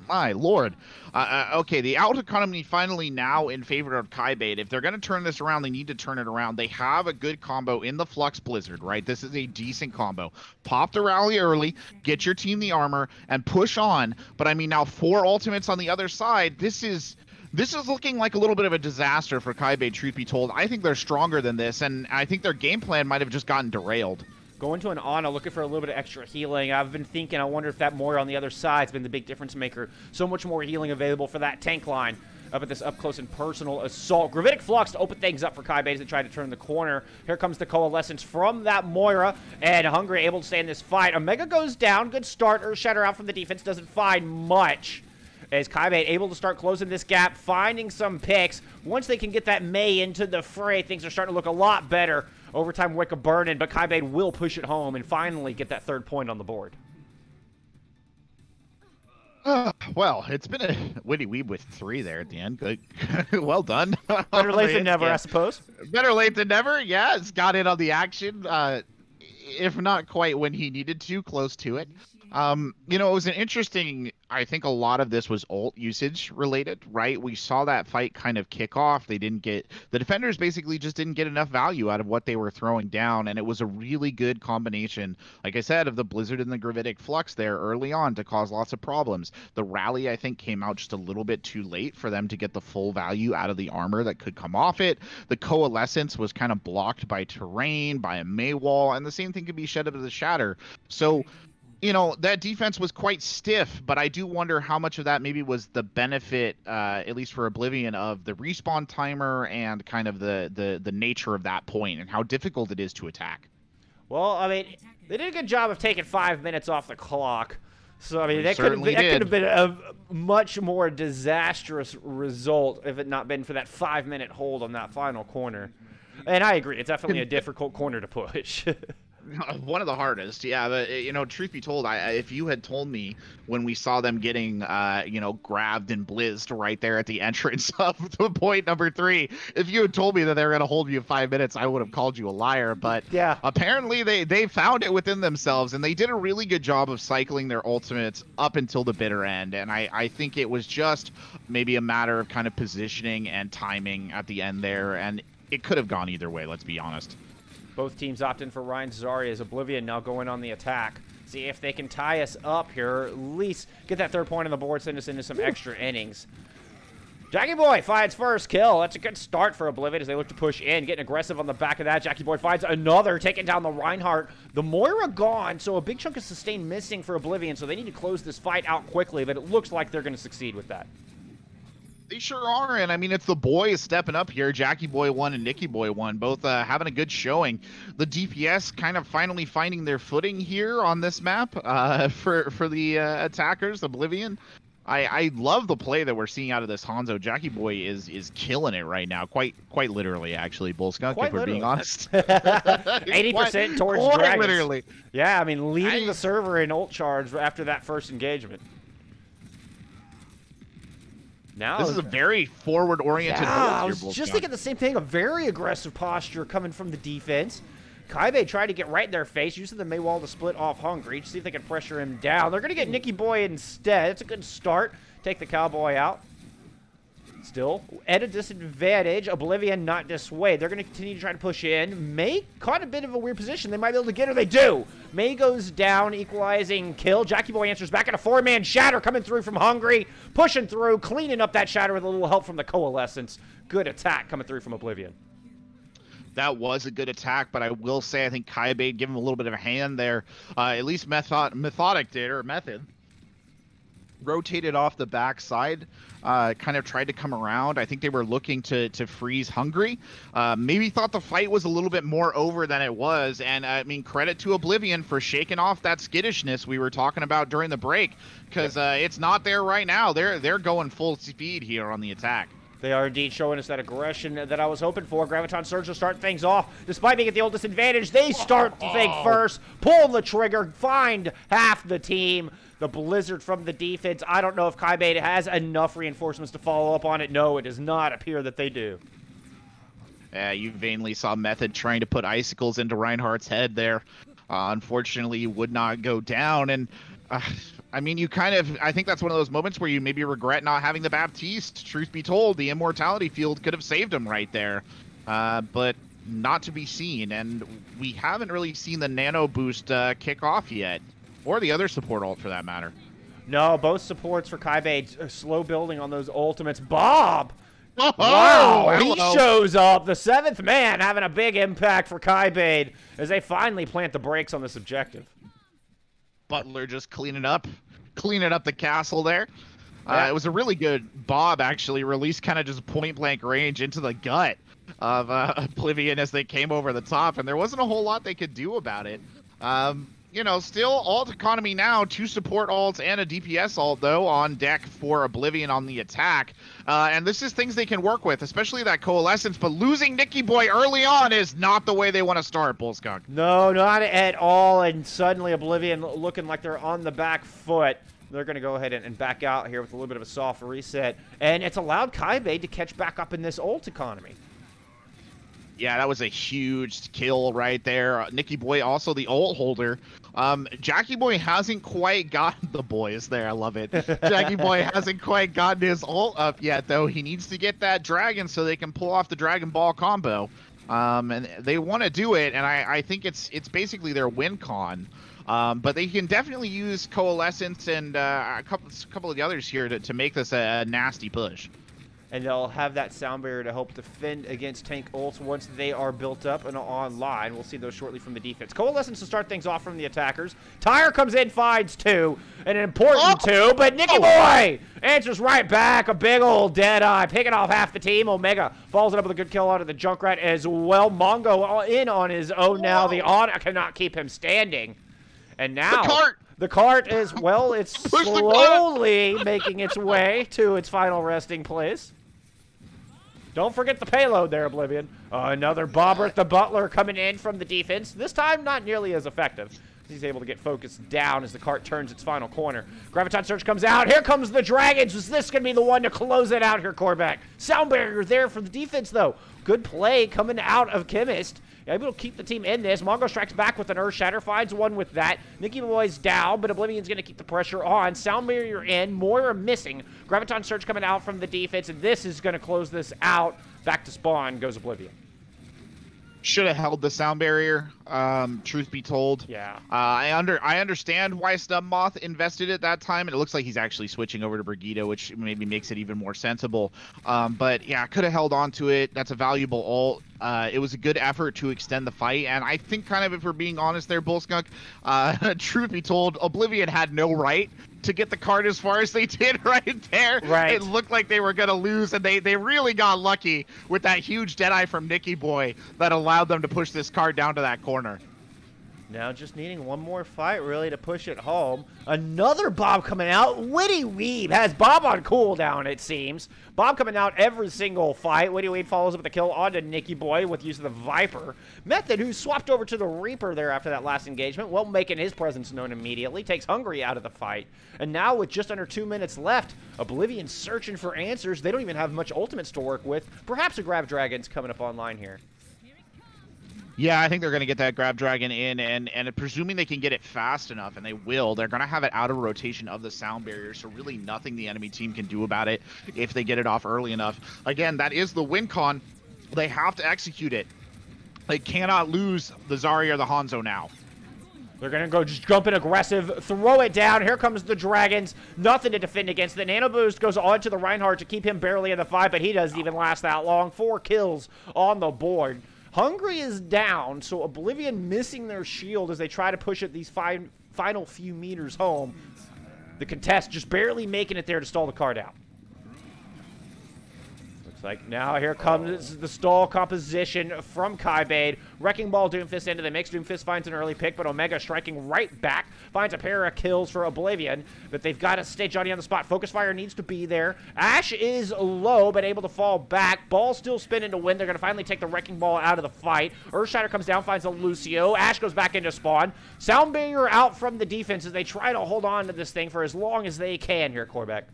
My lord. Okay, the out economy finally now in favor of Kybaid. If they're going to turn this around, they need to turn it around. They have a good combo in the Flux Blizzard, right? This is a decent combo. Pop the rally early, get your team the armor, and push on. But I mean, now 4 ultimates on the other side. This is looking like a little bit of a disaster for Kybaid, truth be told. I think they're stronger than this, and I think their game plan might have just gotten derailed. Going to an Ana, looking for a little bit of extra healing. I've been thinking, I wonder if that Moira on the other side's been the big difference maker. So much more healing available for that tank line up at this up-close and personal assault. Gravitic Flux to open things up for Kybaid as they try to turn the corner. Here comes the Coalescence from that Moira, and Hungry able to stay in this fight. Omega goes down. Good start. Earthshatter out from the defense. Doesn't find much. As Kybaid able to start closing this gap, finding some picks. Once they can get that Mei into the fray, things are starting to look a lot better. Overtime Wicca burning, but Kybaid will push it home and finally get that third point on the board. Well, it's been a Witty Weeb with 3 there at the end. Good. Well done. Better late than never, I suppose. Better late than never. Yeah, it's got in on the action. If not quite when he needed to, close to it. You know, it was an interesting, I think a lot of this was ult usage related, right? We saw that fight kind of kick off. They didn't get, the defenders basically just didn't get enough value out of what they were throwing down. And it was a really good combination, like I said, of the Blizzard and the Gravitic Flux there early on to cause lots of problems. The rally, I think, came out just a little bit too late for them to get the full value out of the armor that could come off it. The Coalescence was kind of blocked by terrain, by a May wall, and the same thing could be shed up as a Shatter. So, you know, that defense was quite stiff, but I do wonder how much of that maybe was the benefit, at least for Oblivion, of the respawn timer and kind of the nature of that point and how difficult it is to attack. Well, I mean, they did a good job of taking 5 minutes off the clock. So, I mean, that could have been a much more disastrous result if it not been for that 5-minute hold on that final corner. And I agree, it's definitely a difficult corner to push. One of the hardest, yeah. But you know, truth be told, if you had told me when we saw them getting, you know, grabbed and blizzed right there at the entrance of the point number 3, if you had told me that they were going to hold you 5 minutes, I would have called you a liar. But yeah, apparently they found it within themselves, and they did a really good job of cycling their ultimates up until the bitter end. And I think it was just maybe a matter of kind of positioning and timing at the end there, and it could have gone either way. Let's be honest. Both teams opt in for Ryan Zarya's Oblivion now going on the attack. See if they can tie us up here, or at least get that 3rd point on the board, send us into some extra innings. Jackie Boy finds first kill. That's a good start for Oblivion as they look to push in, getting aggressive on the back of that. Jackie Boy finds another, taking down the Reinhardt. The Moira gone, so a big chunk of sustain missing for Oblivion, so they need to close this fight out quickly, but it looks like they're going to succeed with that. They sure are, and I mean, it's the boys stepping up here. Jackie Boy 1 and Nikki Boy 1, both having a good showing. The DPS kind of finally finding their footing here on this map for the attackers, Oblivion. I love the play that we're seeing out of this Hanzo. Jackie Boy is killing it right now, quite literally, actually, Bullskunk, if we're being honest. 80% towards Dragons. Literally. Yeah, I mean, leading the server in ult charge after that first engagement. Now, this is a very forward-oriented build here, I was just thinking the same thing. A very aggressive posture coming from the defense. Kybaid tried to get right in their face, using the Maywall to split off Hungry to see if they can pressure him down. They're going to get Nikki Boy instead. It's a good start. Take the Cowboy out. Still, at a disadvantage. Oblivion not dissuade. They're going to continue to try to push in. May caught a bit of a weird position. They might be able to get her. They do. May goes down, equalizing kill. Jackie Boy answers back at a 4-man Shatter coming through from Hungry. Pushing through, cleaning up that Shatter with a little help from the Coalescence. Good attack coming through from Oblivion. That was a good attack, but I will say I think Kybaid gave him a little bit of a hand there. At least Methodic did, or Method. Rotated off the backside, kind of tried to come around. I think they were looking to freeze Hungry. Maybe thought the fight was a little bit more over than it was. And I mean, credit to Oblivion for shaking off that skittishness we were talking about during the break, because it's not there right now. They're going full speed here on the attack. They are indeed showing us that aggression that I was hoping for. Graviton Surge will start things off. Despite being at the old disadvantage, they start to think first, pull the trigger, find half the team. The Blizzard from the defense. I don't know if Kybaid has enough reinforcements to follow up on it. No, it does not appear that they do. You vainly saw Method trying to put icicles into Reinhardt's head there. Unfortunately, he would not go down. And I mean, you kind of, I think that's one of those moments where you maybe regret not having the Baptiste. Truth be told, the Immortality Field could have saved him right there. But not to be seen. And we haven't really seen the Nano Boost kick off yet. Or the other support ult, for that matter. No, both supports for Kybaid slow building on those ultimates. Bob! Oh, wow, he shows up. The 7th man having a big impact for Kybaid as they finally plant the brakes on this objective. Butler just cleaning up the castle there. Yeah. It was a really good Bob, actually, released kind of just point-blank range into the gut of Oblivion as they came over the top, and there wasn't a whole lot they could do about it. You know, still ult economy now, 2 support ults and a DPS ult, though, on deck for Oblivion on the attack. And this is things they can work with, especially that Coalescence, but losing Nikki Boy early on is not the way they want to start, Bullskunk. No, not at all, and suddenly Oblivion looking like they're on the back foot. They're going to go ahead and back out here with a little bit of a soft reset, and it's allowed Kybaid to catch back up in this ult economy. Yeah, that was a huge kill right there. Nikki Boy, also the ult holder Jackie Boy hasn't quite gotten the boys there. I love it. Jackie Boy hasn't quite gotten his ult up yet, though. He needs to get that dragon so they can pull off the Dragon Ball combo. And they want to do it, and I think it's basically their win con. But they can definitely use Coalescence and a couple of the others here to make this a nasty push. And they'll have that sound barrier to help defend against tank ults once they are built up and online. We'll see those shortly from the defense. Coalescence to start things off from the attackers. Tyre comes in, finds 2, an important 2, but Nicky Boy answers right back. A big old Deadeye, picking off half the team. Omega follows it up with a good kill out of the Junkrat as well. Mongo in on his own now. The Auna cannot keep him standing. And now the cart is, well, it's slowly making its way to its final resting place. Don't forget the payload there, Oblivion. Another Bobbert the Butler coming in from the defense. This time, not nearly as effective. He's able to get focused down as the cart turns its final corner. Graviton Surge comes out. Here comes the Dragons. Is this going to be the one to close it out here, Corbec? Sound barrier there for the defense, though. Good play coming out of Chemist. Able to keep the team in this. Mongo strikes back with an Earth Shatter, finds one with that. Nicky Boy's down, but Oblivion's going to keep the pressure on. Sound barrier in, Moira missing. Graviton Surge coming out from the defense, and this is going to close this out. Back to spawn goes Oblivion. Should have held the sound barrier, truth be told. Yeah. I understand why Snubmoth invested at that time, and it looks like he's actually switching over to Brigitte, which maybe makes it even more sensible. But yeah, could have held on to it. That's a valuable ult. It was a good effort to extend the fight, and I think kind of, if we're being honest there, Bullskunk, truth be told, Oblivion had no right to get the card as far as they did right there. Right. It looked like they were going to lose, and they really got lucky with that huge Deadeye from Nicky Boy that allowed them to push this card down to that corner. Now just needing one more fight, really, to push it home. Another Bob coming out. Witty Weeb has Bob on cooldown, it seems. Bob coming out every single fight. Witty Weeb follows up with a kill onto Nicky Boy with use of the Viper. Method, who swapped over to the Reaper there after that last engagement, well, making his presence known immediately, takes Hungry out of the fight. And now with just under 2 minutes left, Oblivion searching for answers. They don't even have much ultimates to work with. Perhaps a Grab Dragon's coming up online here. Yeah, I think they're going to get that Grab Dragon in, and presuming they can get it fast enough, and they will, they're going to have it out of rotation of the sound barrier, so really nothing the enemy team can do about it if they get it off early enough. Again, that is the win con. They have to execute it. They cannot lose the Zarya or the Hanzo now. They're going to go just jump in aggressive, throw it down. Here comes the Dragons. Nothing to defend against. The Nano Boost goes on to the Reinhardt to keep him barely in the fight, but he doesn't even last that long. 4 kills on the board. Hungry is down, so Oblivion missing their shield as they try to push it these final few meters home. The contest just barely making it there to stall the card out. Looks like now here comes the stall composition from Kybaid. Wrecking Ball Doomfist into the mix. Doomfist finds an early pick, but Omega striking right back. Finds a pair of kills for Oblivion, but they've got to stay Johnny on the spot. Focus Fire needs to be there. Ash is low, but able to fall back. Ball still spinning to win. They're going to finally take the Wrecking Ball out of the fight. Earthshatter comes down, finds a Lucio. Ash goes back into spawn. Sound barrier out from the defense as they try to hold on to this thing for as long as they can here, Corbec.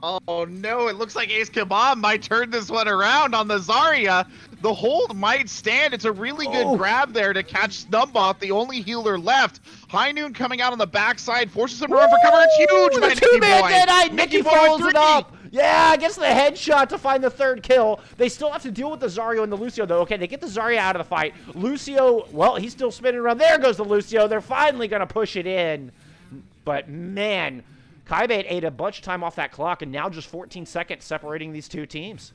Oh no, it looks like Ace Kebab might turn this one around on the Zarya. The hold might stand. It's a really good grab there to catch Snubmoth, the only healer left. High Noon coming out on the backside, forces him to run for cover. It's huge by Nicky Boy. Deadeye. Nicky follows it up. Yeah, gets the headshot to find the 3rd kill. They still have to deal with the Zarya and the Lucio, though. Okay, they get the Zarya out of the fight. Lucio, well, he's still spinning around. There goes the Lucio. They're finally going to push it in. But, man, Kybaid ate a bunch of time off that clock, and now just 14 seconds separating these two teams.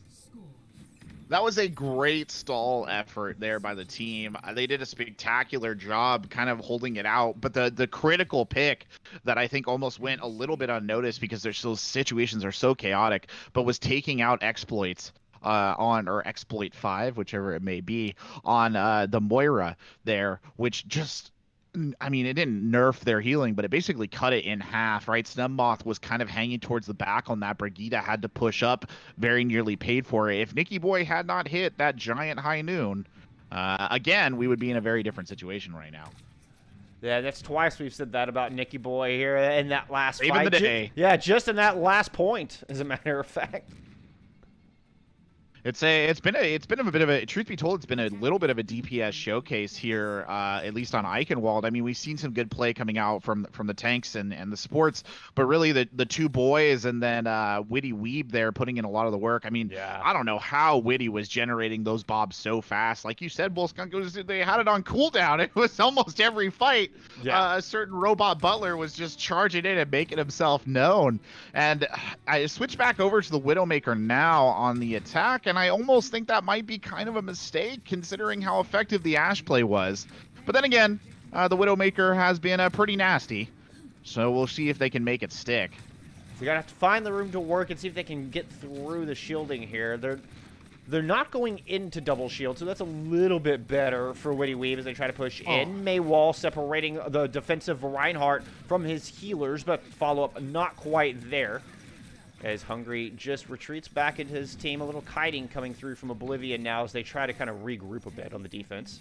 That was a great stall effort there by the team. They did a spectacular job kind of holding it out, but the critical pick that I think almost went a little bit unnoticed because their situations are so chaotic, but was taking out exploits or exploit 5, whichever it may be, on the Moira there, which just, I mean, it didn't nerf their healing, but it basically cut it in half, right? Snubmoth was kind of hanging towards the back on that. Brigitte had to push up, very nearly paid for it. If Nicky Boy had not hit that giant High Noon, again, we would be in a very different situation right now. Yeah, that's twice we've said that about Nicky Boy here in that last fight. Even the day. Yeah, just in that last point, as a matter of fact. It's been a bit of a, truth be told, it's been a little bit of a DPS showcase here, at least on Eichenwald. I mean, we've seen some good play coming out from the tanks and the supports, but really the two boys and then Witty Weeb there putting in a lot of the work. I mean, Yeah. I don't know how Witty was generating those bobs so fast. Like you said, Bullskunk, they had it on cooldown. It was almost every fight. Yeah. A certain robot butler was just charging in and making himself known. And I switch back over to the Widowmaker now on the attack, and I almost think that might be kind of a mistake considering how effective the Ashe play was. But then again, the Widowmaker has been pretty nasty, so we'll see if they can make it stick. They're gonna have to find the room to work and see if they can get through the shielding here. They're not going into double shield, so that's a little bit better for Witty Weave as they try to push in. Maywall separating the defensive Reinhardt from his healers, but follow-up not quite there. As Hungry just retreats back into his team. A little kiting coming through from Oblivion now as they try to kind of regroup a bit on the defense.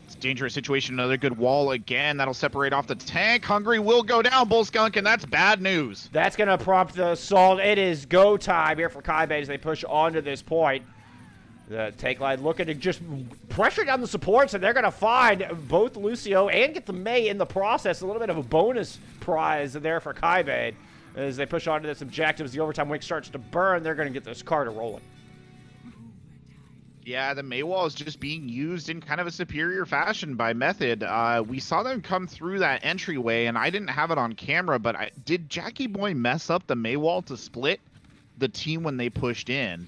It's a dangerous situation. Another good wall again. That'll separate off the tank. Hungry will go down, Bullskunk, and that's bad news. That's going to prompt the assault. It is go time here for Kybaid as they push on to this point. The take line looking to just pressure down the supports, and they're going to find both Lucio and get the Mei in the process. A little bit of a bonus prize there for Kybaid as they push on to this objective. As the overtime wick starts to burn, they're going to get this Carter rolling. Yeah, the Maywall is just being used in kind of a superior fashion by Method. We saw them come through that entryway, and I didn't have it on camera, but did Jackie Boy mess up the Maywall to split the team when they pushed in?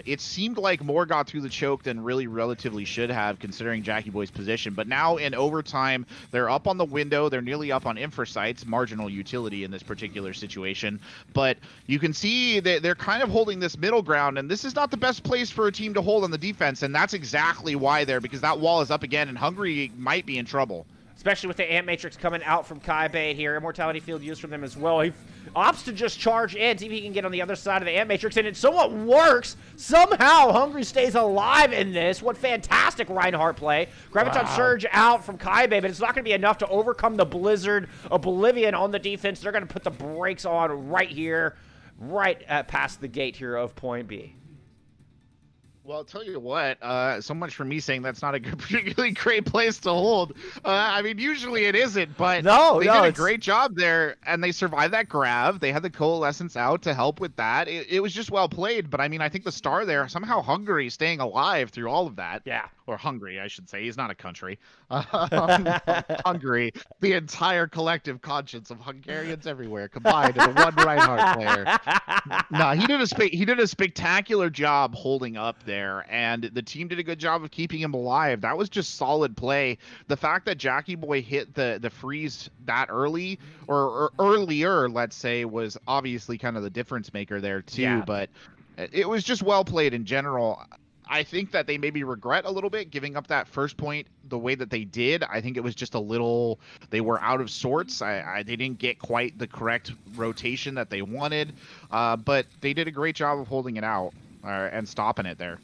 It seemed like more got through the choke than really relatively should have, considering Jackie Boy's position. But now in overtime, they're up on the window. They're nearly up on infra sites, marginal utility in this particular situation. But you can see that they're kind of holding this middle ground, and this is not the best place for a team to hold on the defense, and that's exactly why because that wall is up again, and Hungry might be in trouble. Especially with the Ant Matrix coming out from Kybaid here. Immortality Field used from them as well. He opts to just charge in, see if he can get on the other side of the Ant Matrix, and it somewhat works. Somehow, Hungry stays alive in this. What fantastic Reinhardt play. Graviton Surge out from Kybaid, but it's not going to be enough to overcome the Blizzard. Oblivion on the defense. They're going to put the brakes on right here, right past the gate here of point B. Well, I'll tell you what, so much for me saying that's not a particularly great place to hold. I mean, usually it isn't, but they did a great job there, and they survived that grab. They had the Coalescence out to help with that. It was just well played, but I mean, I think the star there, somehow Hungary staying alive through all of that. Yeah. Or Hungary, I should say. He's not a country. Hungary, the entire collective conscience of Hungarians everywhere combined into one Reinhardt player. No, he did a spectacular job holding up there, and the team did a good job of keeping him alive. That was just solid play. The fact that Jackie Boy hit the freeze that early, or earlier, let's say, was obviously kind of the difference maker there too. Yeah. But it was just well played in general. I think that they maybe regret a little bit giving up that first point the way that they did. I think it was just a little, they were out of sorts. They didn't get quite the correct rotation that they wanted, but they did a great job of holding it out and stopping it there.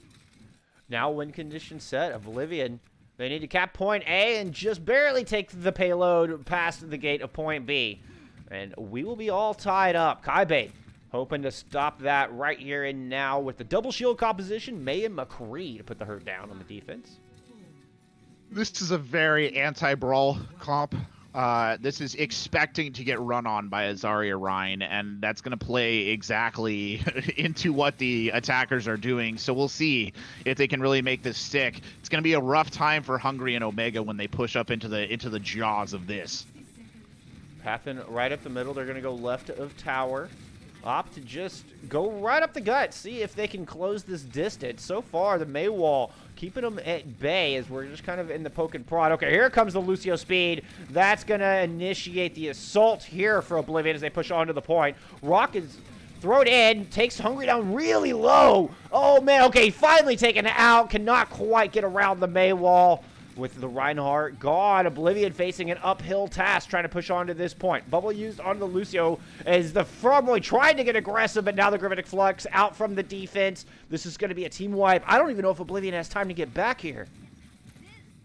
Now win condition set, Oblivion. They need to cap point A and just barely take the payload past the gate of point B. And we will be all tied up. Kybaid hoping to stop that right here and now with the double shield composition. May and McCree to put the hurt down on the defense. This is a very anti-brawl comp. This is expecting to get run on by a Zarya Rein, and that's going to play exactly into what the attackers are doing. So we'll see if they can really make this stick. It's going to be a rough time for Hungry and Omega when they push up into the jaws of this. Pathing right up the middle. They're going to go left of tower. Opt to just go right up the gut, see if they can close this distance. So far, the Maywall keeping them at bay as we're just kind of in the poke and prod. Okay, here comes the Lucio speed. That's going to initiate the assault here for Oblivion as they push on to the point. Rock is thrown in, takes Hungry down really low. Oh, man, okay, finally taken out. Cannot quite get around the Maywall. With the Reinhardt gone, Oblivion facing an uphill task trying to push on to this point. Bubble used on the Lucio as the Frogboy trying to get aggressive, but now the Gravitic Flux out from the defense. This is going to be a team wipe. I don't even know if Oblivion has time to get back here.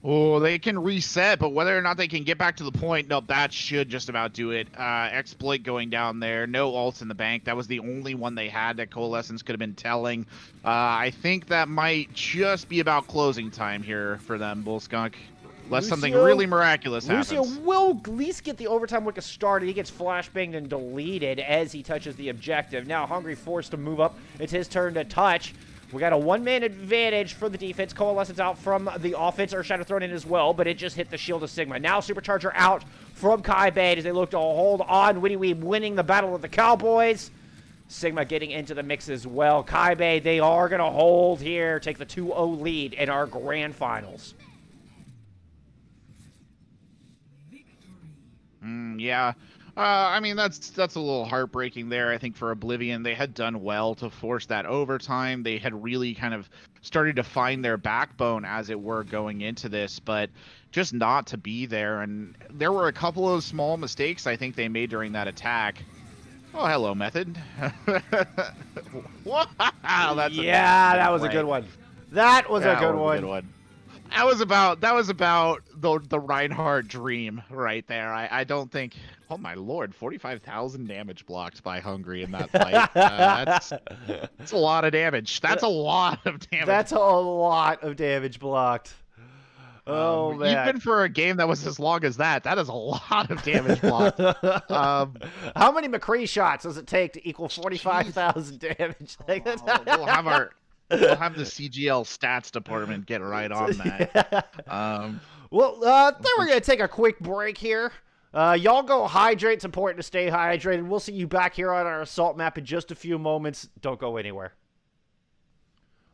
Oh, they can reset, but whether or not they can get back to the point, no, that should just about do it. Exploit going down there, no ults in the bank. That was the only one they had that Coalescence could have been telling. I think that might just be about closing time here for them, Bullskunk. Unless something really miraculous happens. Lucio will at least get the overtime wicket started. He gets flashbanged and deleted as he touches the objective. Now Hungry forced to move up. It's his turn to touch. We got a one-man advantage for the defense. Coalescence out from the offense. Earthshatter thrown in as well, but it just hit the shield of Sigma. Now Supercharger out from Kybaid as they look to hold on. Witty Weeb winning the battle with the Cowboys. Sigma getting into the mix as well. Kybaid, they are going to hold here, take the 2-0 lead in our grand finals. Yeah. I mean, that's a little heartbreaking there. I think for Oblivion, they had done well to force that overtime. They had really kind of started to find their backbone, as it were, going into this, but just not to be there. And there were a couple of small mistakes I think they made during that attack. Oh, hello, Method. Wow, that's that was a good one. That was a good one. That was about the Reinhardt dream right there. I don't think. Oh my lord, 45,000 damage blocked by Hungry in that fight. That's a lot of damage. That's a lot of damage. That's a lot of damage blocked. Oh man! Even for a game that was as long as that is a lot of damage blocked. How many McCree shots does it take to equal 45,000 damage? We'll have the CGL stats department get right on that. Then we're going to take a quick break here. Y'all go hydrate. It's important to stay hydrated. We'll see you back here on our assault map in just a few moments. Don't go anywhere.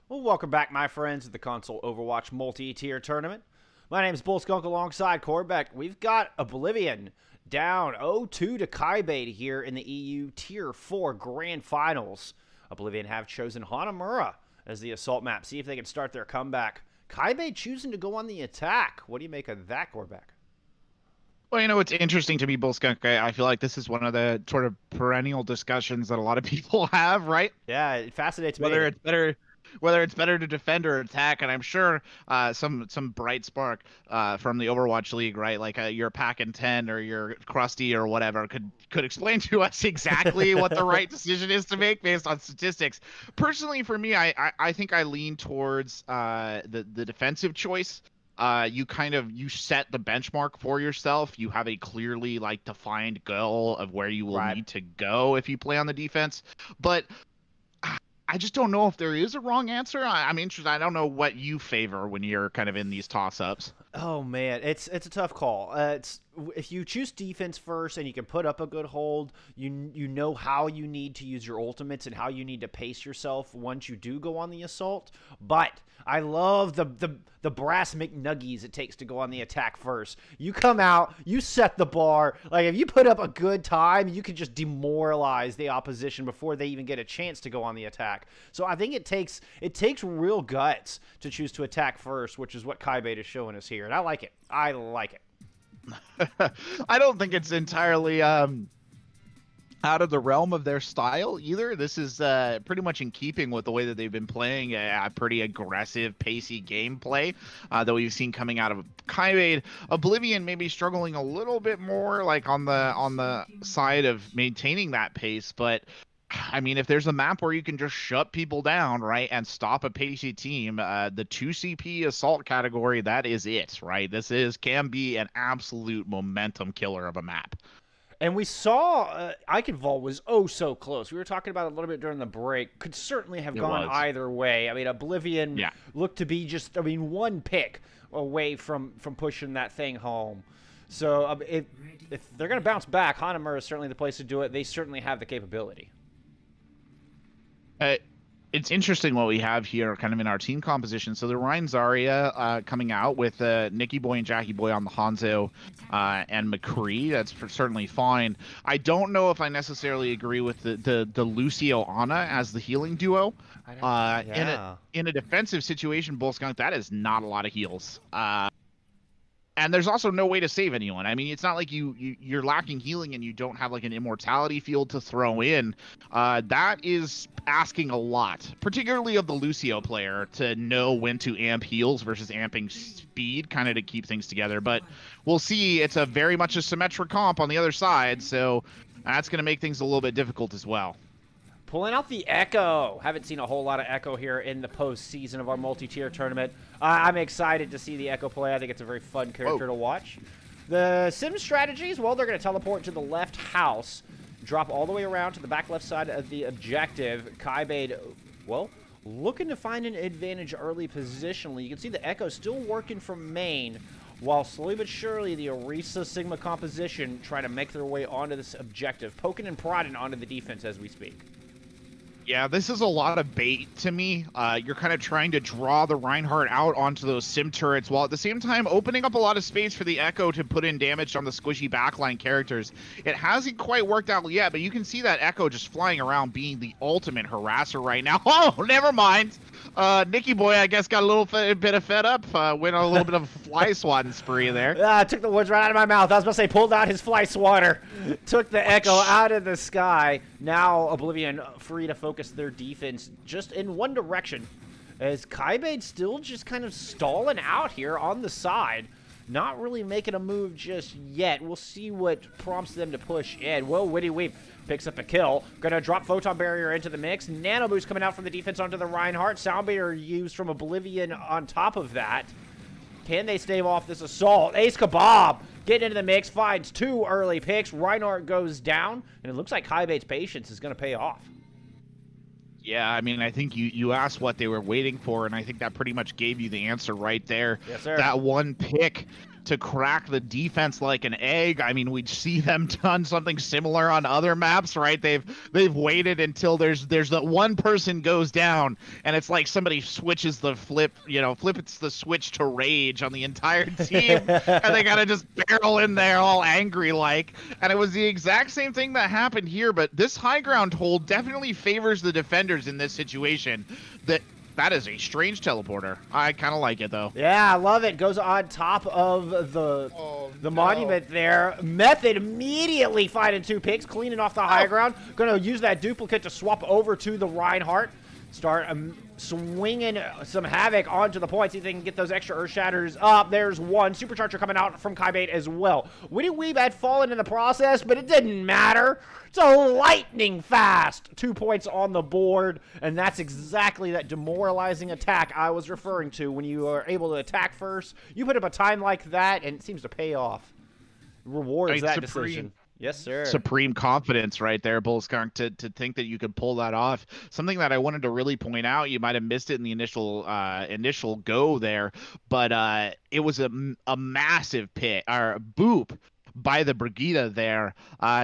Well, welcome back, my friends, to the Console Overwatch Multi-Tier Tournament. My name is Bullskunk alongside Corbec. We've got Oblivion down 0-2 to Kybaid here in the EU Tier 4 Grand Finals. Oblivion have chosen Hanamura as the assault map. See if they can start their comeback. Kybaid choosing to go on the attack. What do you make of that, Corbec? Well, you know, it's interesting to me, Bullskunk. I feel like this is one of the sort of perennial discussions that a lot of people have, right? Yeah, it fascinates me. Whether it's better to defend or attack, and I'm sure some bright spark from the Overwatch League, right? Like your Pack and 10 or your Krusty or whatever could explain to us exactly what the right decision is to make based on statistics. Personally, for me, I think I lean towards the defensive choice. You set the benchmark for yourself. You have a clearly defined goal of where you will need to go if you play on the defense. But I just don't know if there is a wrong answer. I'm interested. I don't know what you favor when you're kind of in these toss-ups. Oh man, it's a tough call. If you choose defense first and you can put up a good hold, you know how you need to use your ultimates and how you need to pace yourself once you do go on the assault. But I love the brass McNuggies it takes to go on the attack first. You come out, you set the bar. Like if you put up a good time, you can just demoralize the opposition before they even get a chance to go on the attack. So I think it takes real guts to choose to attack first, which is what Kybaid is showing us here. And I like it. I like it. I don't think it's entirely out of the realm of their style either. This is pretty much in keeping with the way that they've been playing a pretty aggressive, pacey gameplay that we've seen coming out of Kybaid. Oblivion maybe struggling a little bit more on the side of maintaining that pace, but I mean, if there's a map where you can just shut people down, right, and stop a pacey team, the 2CP assault category, that is it, right? Can be an absolute momentum killer of a map. And we saw Eichenwald was so close. We were talking about it a little bit during the break. Could certainly have gone either way. I mean, Oblivion looked to be just, one pick away from pushing that thing home. So if they're going to bounce back, Hanamura is certainly the place to do it. They certainly have the capability. It's interesting what we have here kind of in our team composition. So the Ryan Zarya coming out with Nicky Boy and Jackie Boy on the Hanzo and McCree. That's certainly fine. I don't know if I necessarily agree with the Lucio Ana as the healing duo. In a defensive situation, Bullskunk, that is not a lot of heals. And there's also no way to save anyone. I mean, it's not like you're lacking healing and you don't have like an immortality field to throw in. That is asking a lot, particularly of the Lucio player, to know when to amp heals versus amping speed, kind of to keep things together. But we'll see. It's a very much a symmetric comp on the other side, so that's going to make things a little bit difficult as well. Pulling out the Echo. Haven't seen a whole lot of Echo here in the postseason of our multi-tier tournament. I'm excited to see the Echo play. I think it's a very fun character to watch. The sim strategies, well, they're going to teleport to the left house, drop all the way around to the back left side of the objective. Kybaid, well, looking to find an advantage early positionally. You can see the Echo still working from main, while slowly but surely the Orisa Sigma composition trying to make their way onto this objective, poking and prodding onto the defense as we speak. Yeah, this is a lot of bait to me. You're kind of trying to draw the Reinhardt out onto those sim turrets while at the same time opening up a lot of space for the Echo to put in damage on the squishy backline characters. It hasn't quite worked out yet, but you can see that Echo just flying around being the ultimate harasser right now. Oh, never mind. Nicky Boy, I guess, got a little bit of fed up. Went on a little bit of a fly swatting spree there. Took the words right out of my mouth. I was about to say, pulled out his fly swatter. Took the Echo out of the sky. Now Oblivion free to focus their defense just in one direction, as Kybaid still just kind of stalling out here on the side, not really making a move just yet. We'll see what prompts them to push in. Well, Witty Weave picks up a kill. Gonna drop Photon Barrier into the mix. Nano Boost coming out from the defense onto the Reinhardt. Soundbaiter used from Oblivion on top of that. Can they stave off this assault? Ace Kebab getting into the mix, finds 2 early picks. Reinhardt goes down, and it looks like Kybaid's patience is going to pay off. Yeah, I mean, I think you asked what they were waiting for, and I think that pretty much gave you the answer right there. Yes, sir. That one pick to crack the defense like an egg. I mean, we'd see them done something similar on other maps, right? They've waited until there's that one person goes down, and it's like somebody switches the flips the switch to rage on the entire team, and they gotta just barrel in there all angry like. And it was the exact same thing that happened here, but this high ground hold definitely favors the defenders in this situation. That is a strange teleporter. I kind of like it, though. Yeah, I love it. Goes on top of the monument there. Method immediately finding 2 picks, cleaning off the high ground. Going to use that duplicate to swap over to the Reinhardt. Start swinging some havoc onto the point. See if they can get those extra Earth Shatters up. There's one. Supercharger coming out from Kybaid as well. Witty Weave had fallen in the process, but it didn't matter. It's a lightning fast 2 points on the board, and that's exactly that demoralizing attack I was referring to. When you are able to attack first, you put up a time like that, and it seems to pay off. Rewards that decision. Yes, sir. Supreme confidence right there, Bullskunk, to think that you could pull that off. Something that I wanted to really point out, you might have missed it in the initial go there, but it was a massive pit or boop by the Brigida there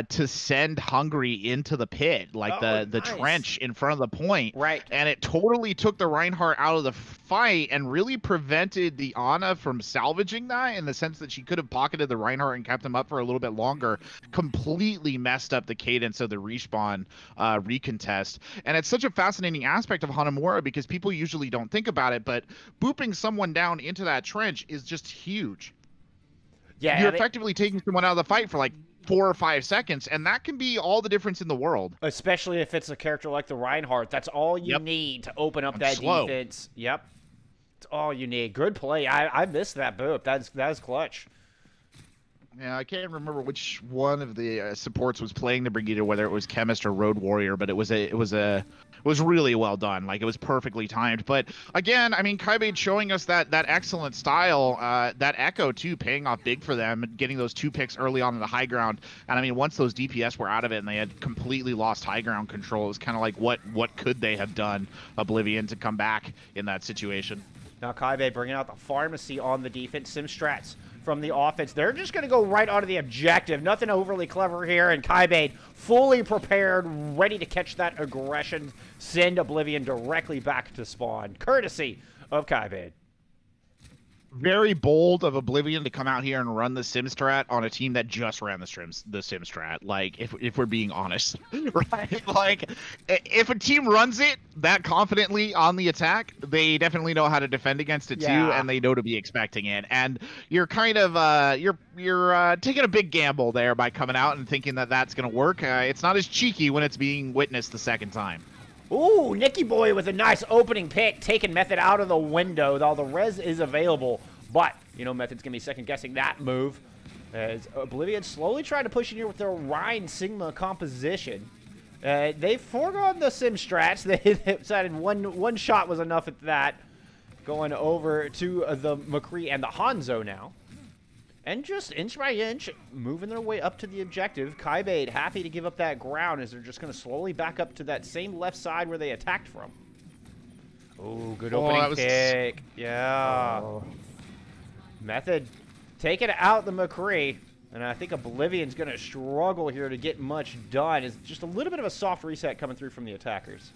to send Hungry into the pit, like the nice. trench in front of the point. Right. And it totally took the Reinhardt out of the fight and really prevented the Ana from salvaging that, in the sense that she could have pocketed the Reinhardt and kept him up for a little bit longer. Completely messed up the cadence of the respawn recontest. And it's such a fascinating aspect of Hanamura, because people usually don't think about it, but booping someone down into that trench is just huge. Yeah, you're effectively taking someone out of the fight for like 4 or 5 seconds, and that can be all the difference in the world. Especially if it's a character like the Reinhardt. That's all you need to open up that defense. Yep. It's all you need. Good play. I missed that boop. That is clutch. Yeah, I can't remember which one of the supports was playing the Brigida, whether it was Chemist or Road Warrior, but it was really well done. Like, it was perfectly timed. But again, I mean, Kybaid showing us that excellent style, that Echo too, paying off big for them, getting those 2 picks early on in the high ground. And I mean, once those DPS were out of it and they had completely lost high ground control, it was kind of like, what could they have done, Oblivion, to come back in that situation? Now Kybaid bringing out the pharmacy on the defense. Sim strats from the offense. They're just going to go right onto the objective. Nothing overly clever here. And Kybaid fully prepared, ready to catch that aggression. Send Oblivion directly back to spawn. Courtesy of Kybaid. very bold of Oblivion to come out here and run the sim strat on a team that just ran the sim strat. Like, if we're being honest, right? Like, if a team runs it that confidently on the attack, they definitely know how to defend against it too, and they know to be expecting it. And you're kind of you're taking a big gamble there by coming out and thinking that that's gonna work. It's not as cheeky when it's being witnessed the second time. Ooh, Nicky Boy with a nice opening pick, taking Method out of the window. Though the res is available, but, you know, Method's going to be second-guessing that move. As Oblivion slowly trying to push in here with their Rhine Sigma composition. They've foregone the sim strats. They decided one shot was enough at that. Going over to the McCree and the Hanzo now. And just inch by inch, moving their way up to the objective. Kybaid happy to give up that ground as they're just going to slowly back up to that same left side where they attacked from. Oh, good opening pick. Yeah. Oh. Method taking out the McCree. And I think Oblivion's going to struggle here to get much done. It's just a little bit of a soft reset coming through from the attackers.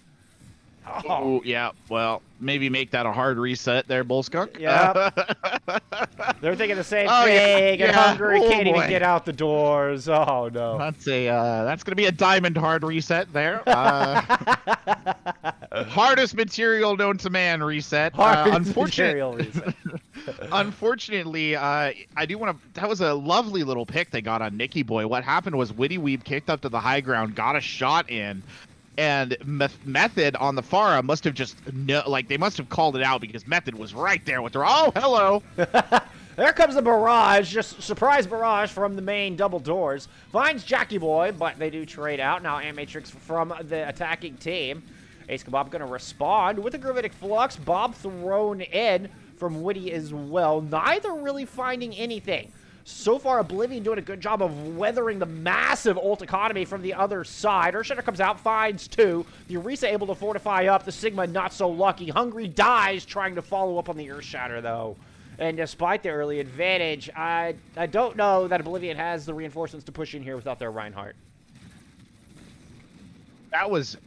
Oh, yeah. Well, maybe make that a hard reset there, Bullskunk. Yeah. They're thinking the same thing. And Hungary can't even get out the doors. Oh, no. That's going to be a diamond hard reset there. Hardest material known to man reset. Material reset. Unfortunately, I do want to. That was a lovely little pick they got on Nicky Boy. What happened was Witty Weeb kicked up to the high ground, got a shot in. And Method on the Pharah must have just, they must have called it out because Method was right there with her. Oh, hello. There comes the barrage, just surprise barrage from the main double doors. Finds Jackie Boy, but they do trade out. Now Matrix from the attacking team. Ace Kebab going to respond with a Gravitic Flux. Bob thrown in from Witty as well. Neither really finding anything. So far, Oblivion doing a good job of weathering the massive ult economy from the other side. Earthshatter comes out, finds two. The Orisa able to fortify up. The Sigma not so lucky. Hungry dies trying to follow up on the Earthshatter, though. And despite the early advantage, I don't know that Oblivion has the reinforcements to push in here without their Reinhardt. That was,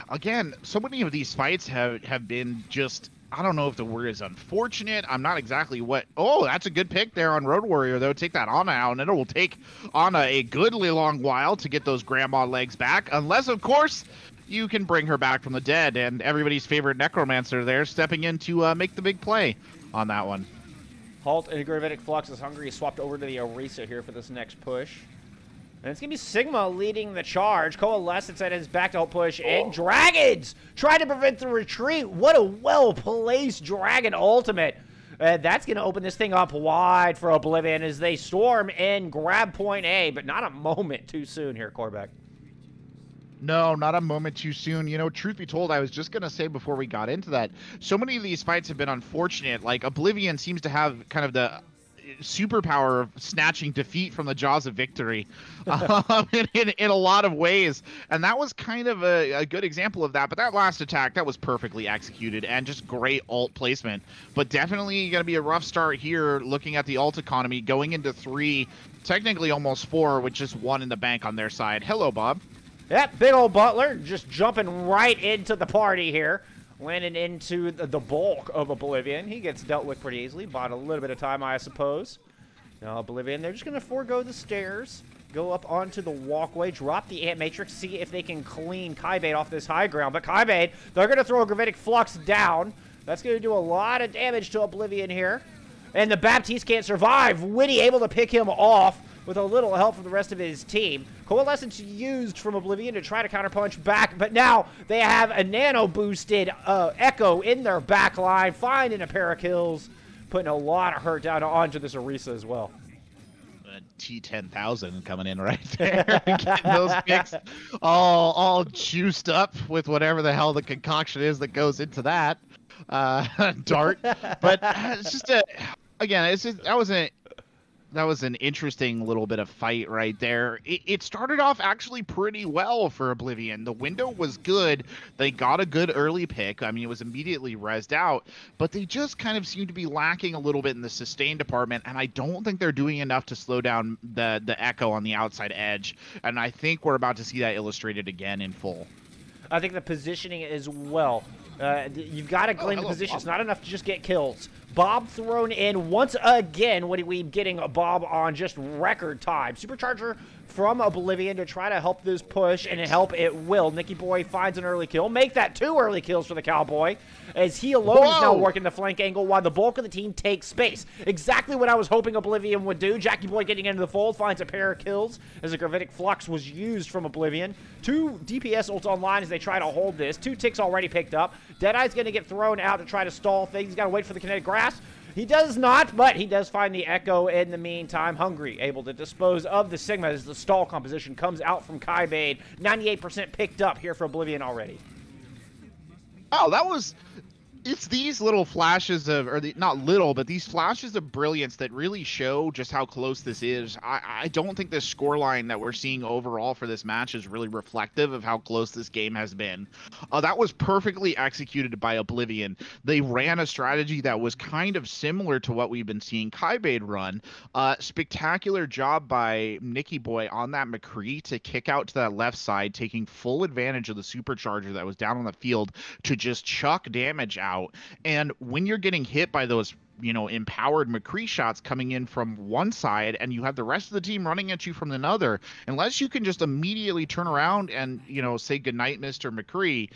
again, so many of these fights have been just... I don't know if the word is unfortunate. I'm not exactly what... Oh, that's a good pick there on Road Warrior, though. Take that Ana out, and it will take Ana a goodly long while to get those grandma legs back. Unless, of course, you can bring her back from the dead. And everybody's favorite Necromancer there stepping in to make the big play on that one. Halt and Gravitic Flux is Hungry. Swapped over to the Orisa here for this next push. And it's going to be Sigma leading the charge. Coalescence at his back to help push. And Dragons trying to prevent the retreat. What a well-placed Dragon ultimate. That's going to open this thing up wide for Oblivion as they storm and grab point A. But not a moment too soon here, Corbec. No, not a moment too soon. You know, truth be told, I was just going to say before we got into that, so many of these fights have been unfortunate. Like, Oblivion seems to have kind of the superpower of snatching defeat from the jaws of victory in a lot of ways, and that was kind of a good example of that. But that last attack, that was perfectly executed and just great ult placement, but definitely going to be a rough start here looking at the ult economy going into 3, technically almost 4, with just 1 in the bank on their side. Hello, Bob. Yep, big old Butler just jumping right into the party here. Landing into the bulk of Oblivion. He gets dealt with pretty easily. Bought a little bit of time, I suppose. Now, Oblivion, they're just going to forego the stairs. Go up onto the walkway. Drop the Ant Matrix. See if they can clean Kybaid off this high ground. But Kybaid, they're going to throw a Gravitic Flux down. That's going to do a lot of damage to Oblivion here. And the Baptiste can't survive. Witty able to pick him off with a little help from the rest of his team. Coalescence used from Oblivion to try to counterpunch back, but now they have a nano-boosted Echo in their back line, finding a pair of kills, putting a lot of hurt down onto this Orisa as well. T10,000 coming in right there, getting those picks all juiced up with whatever the hell the concoction is that goes into that dart. But it's just that was an interesting little bit of fight right there. It started off actually pretty well for Oblivion. The window was good. They got a good early pick. I mean, it was immediately rezzed out, but they just kind of seem to be lacking a little bit in the sustain department, and I don't think they're doing enough to slow down the Echo on the outside edge, and I think we're about to see that illustrated again in full. I think the positioning as well. You've got to claim the position. Bob. It's not enough to just get kills. Bob thrown in once again. What are we getting a Bob on just record time? Supercharger from Oblivion to try to help this push, and help it will. Nicky Boy finds an early kill. Make that 2 early kills for the Cowboy, as he alone is now working the flank angle while the bulk of the team takes space. Exactly what I was hoping Oblivion would do. Jackie Boy getting into the fold, finds a pair of kills as a Gravitic Flux was used from Oblivion. 2 DPS ults online as they try to hold this. 2 ticks already picked up. Deadeye's going to get thrown out to try to stall things. He's got to wait for the kinetic grass. He does not, but he does find the Echo in the meantime. Hungry, able to dispose of the Sigma as the stall composition comes out from Kybaid. 98% picked up here for Oblivion already. Oh, that was... It's these little flashes of, not little, but these flashes of brilliance that really show just how close this is. I don't think the scoreline that we're seeing overall for this match is really reflective of how close this game has been. That was perfectly executed by Oblivion. They ran a strategy that was kind of similar to what we've been seeing Kybaid run. Spectacular job by Nicky Boy on that McCree to kick out to that left side, taking full advantage of the supercharger that was down on the field to just chuck damage out. And when you're getting hit by those, empowered McCree shots coming in from one side and you have the rest of the team running at you from another, unless you can just immediately turn around and, say goodnight, Mr. McCree,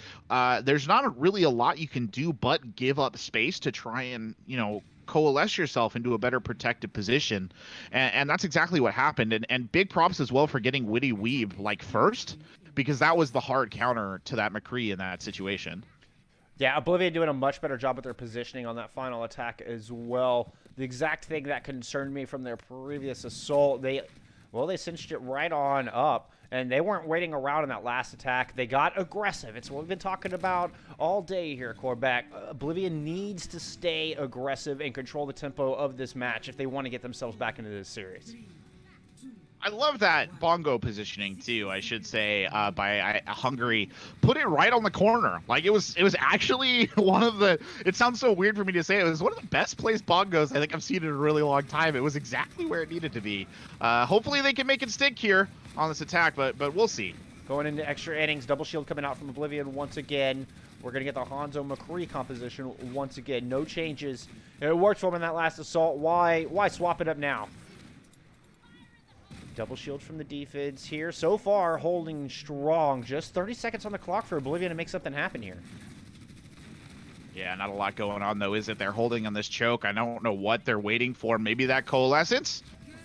there's not really a lot you can do but give up space to try and, coalesce yourself into a better protected position. And that's exactly what happened. And big props as well for getting Witty Weeb first, because that was the hard counter to that McCree in that situation. Yeah, Oblivion doing a much better job with their positioning on that final attack as well. The exact thing that concerned me from their previous assault, they cinched it right on up, and they weren't waiting around in that last attack. They got aggressive. It's what we've been talking about all day here, Corbec. Oblivion needs to stay aggressive and control the tempo of this match if they want to get themselves back into this series. I love that bongo positioning too, I should say, by Hungary. Put it right on the corner. It was actually one of the, it sounds so weird for me to say, it was one of the best placed bongos I think I've seen in a really long time. It was exactly where it needed to be. Hopefully they can make it stick here on this attack, but we'll see. Going into extra innings, double shield coming out from Oblivion once again. We're going to get the Hanzo McCree composition once again. No changes. It worked for him in that last assault. Why swap it up now? Double shield from the defense here. So far, holding strong. Just 30 seconds on the clock for Oblivion to make something happen here. Yeah, not a lot going on, though, is it? They're holding on this choke. I don't know what they're waiting for. Maybe that coalescence?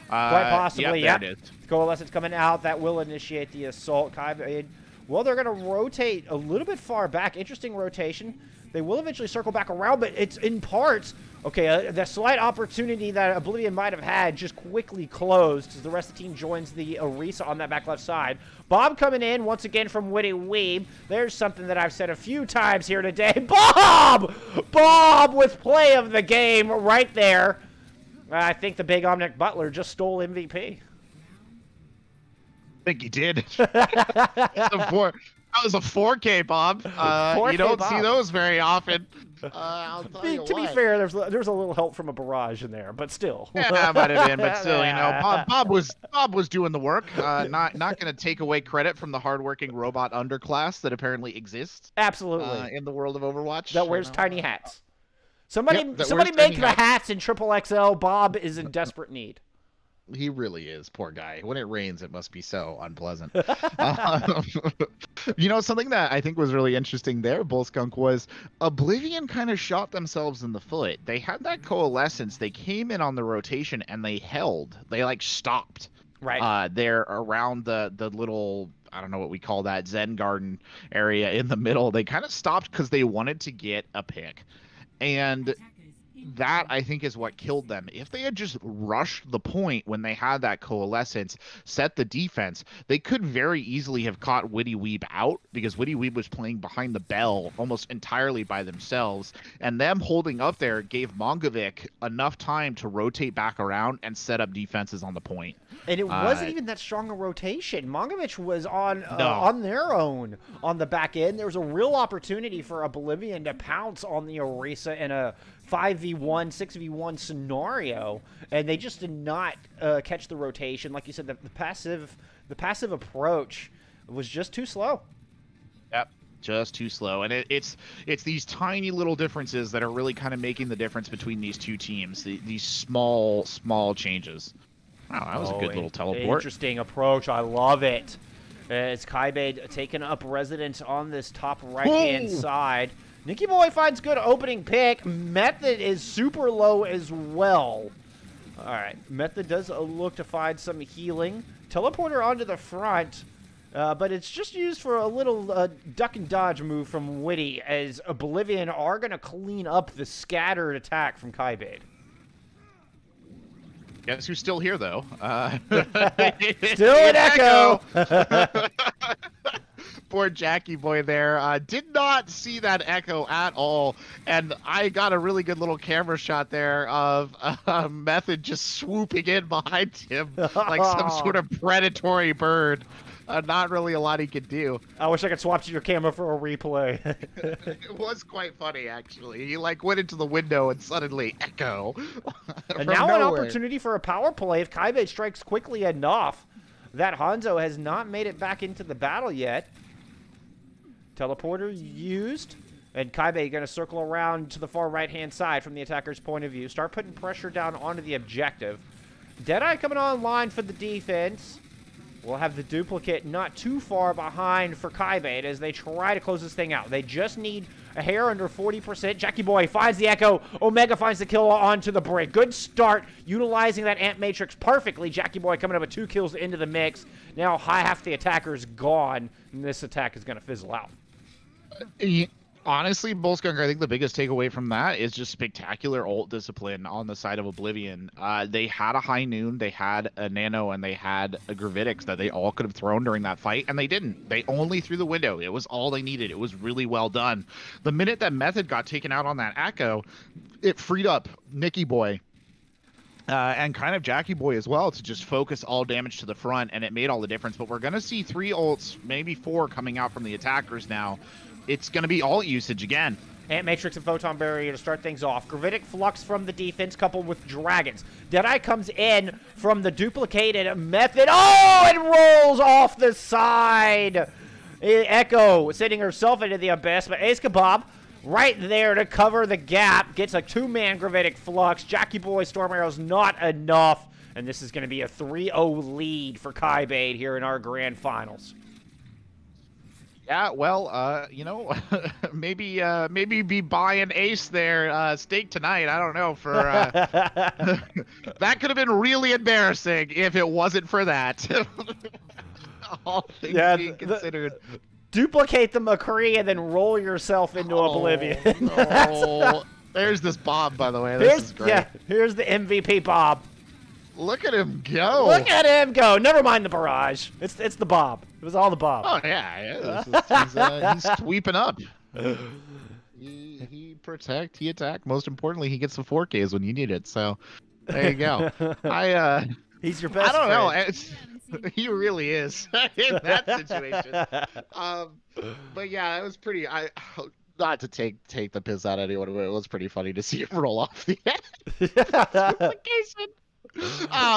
Quite possibly, yeah. There it is. Coalescence coming out. That will initiate the assault. Kybaid, well, they're going to rotate a little bit far back. Interesting rotation. They will eventually circle back around, but it's in parts. Okay, the slight opportunity that Oblivion might have had just quickly closed as the rest of the team joins the Orisa on that back left side. Bob coming in once again from Witty Weeb. There's something that I've said a few times here today. Bob! Bob with play of the game right there. I think the big Omnic Butler just stole MVP. I think he did. That was a 4K, Bob. 4K you don't see those very often. To be fair, there's a little help from a barrage in there, but still. Yeah, might have been, but still, Bob was doing the work. Not going to take away credit from the hardworking robot underclass that apparently exists. Absolutely. In the world of Overwatch. That wears tiny hats. Somebody make the hats in XXL. Bob is in desperate need. He really is, poor guy. When it rains, it must be so unpleasant. Something that I think was really interesting there, Bullskunk, was Oblivion kind of shot themselves in the foot. They had that coalescence. They came in on the rotation and they held. They stopped. Right. There around the little, I don't know what we call that, Zen garden area in the middle. They kind of stopped because they wanted to get a pick. And that, I think, is what killed them. If they had just rushed the point when they had that coalescence, set the defense, they could very easily have caught Witty Weeb out, because Witty Weeb was playing behind the bell almost entirely by themselves, and them holding up there gave Mongovic enough time to rotate back around and set up defenses on the point. And it wasn't even that strong a rotation. Mongovic was on their own on the back end. There was a real opportunity for Oblivion to pounce on the Orisa in a 5v1, 6v1 scenario, and they just did not catch the rotation. Like you said, the passive approach was just too slow. Yep. just too slow. And it's these tiny little differences that are really kind of making the difference between these two teams. These small changes. Wow, that was a good little teleport. Interesting approach. I love it. It's Kybaid taking up residence on this top right-hand side. Nicky Boy finds good opening pick. Method is super low as well. All right, Method does look to find some healing. Teleporter onto the front, but it's just used for a little duck and dodge move from Witty, as Oblivion are going to clean up the scattered attack from Kybaid. Guess who's still here, though? Still an Echo! Poor Jackie Boy there. Did not see that Echo at all. And I got a really good little camera shot there of Method just swooping in behind him like some sort of predatory bird. Not really a lot he could do. I wish I could swap to your camera for a replay. It was quite funny, actually. He like went into the window and suddenly Echo. And now an opportunity for a power play if Kybaid strikes quickly enough. That Hanzo has not made it back into the battle yet. Teleporter used. And Kybaid going to circle around to the far right-hand side from the attacker's point of view. Start putting pressure down onto the objective. Deadeye coming online for the defense. We'll have the duplicate not too far behind for Kybaid as they try to close this thing out. They just need a hair under 40%. Jackie Boy finds the Echo. Omega finds the kill onto the break. Good start, utilizing that Ant Matrix perfectly. Jackie Boy coming up with 2 kills into the mix. Now half the attacker is gone, and this attack is going to fizzle out. Honestly, Bullskunk, I think the biggest takeaway from that is just spectacular ult discipline on the side of Oblivion. They had a High Noon, they had a Nano, and they had a Gravitix that they all could have thrown during that fight, and they didn't. They only threw the window. It was all they needed. It was really well done. The minute that Method got taken out on that Echo, it freed up Nicky Boy and kind of Jackie Boy as well to just focus all damage to the front, and it made all the difference. But we're going to see 3 ults, maybe 4, coming out from the attackers now. It's going to be ult usage again. Ant Matrix and Photon Barrier to start things off. Gravitic Flux from the defense coupled with Dragons. Deadeye comes in from the duplicated Method. Oh, it rolls off the side. Echo sending herself into the abyss, but Ace Kebab right there to cover the gap. Gets a 2-man Gravitic Flux. Jackie Boy Storm Arrow's not enough. And this is going to be a 3-0 lead for Kybaid here in our grand finals. Yeah, well, you know, maybe be buying Ace there steak tonight. I don't know. For that could have been really embarrassing if it wasn't for that. All things being considered. Duplicate the McCree and then roll yourself into Oblivion. No. There's this Bob, by the way. This is great. Yeah, here's the MVP Bob. Look at him go. Look at him go. Never mind the barrage. It's the Bob. It was all the Bob. Oh, yeah. He's sweeping up. He protect, he attack. Most importantly, he gets the 4Ks when you need it. So there you go. He's your best I don't friend. know. He really is in that situation. But yeah, it was pretty. Not to take the piss out of anyone, but it was pretty funny to see him roll off the application.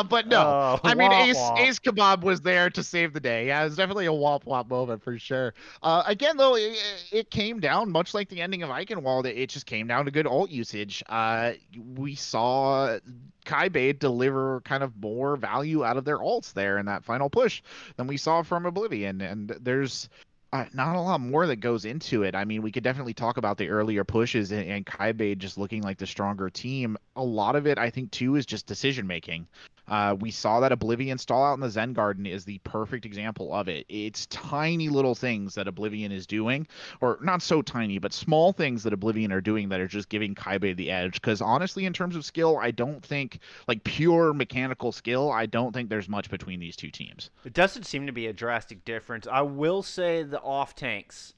But no, I mean, Ace Kebab was there to save the day. Yeah, it was definitely a womp womp moment for sure. Again, though, it came down, much like the ending of Eichenwald, it just came down to good ult usage. We saw Kybaid deliver kind of more value out of their ults there in that final push than we saw from Oblivion, and there's not a lot more that goes into it. I mean, we could definitely talk about the earlier pushes and Kybaid just looking like the stronger team. A lot of it, I think, too, is just decision making. We saw that Oblivion stall out in the Zen Garden is the perfect example of it. It's tiny little things that Oblivion is doing, or not so tiny, but small things that Oblivion are doing that are just giving Kybaid the edge. Because honestly, in terms of skill, I don't think, like pure mechanical skill, I don't think there's much between these two teams. It doesn't seem to be a drastic difference. I will say the off tanks,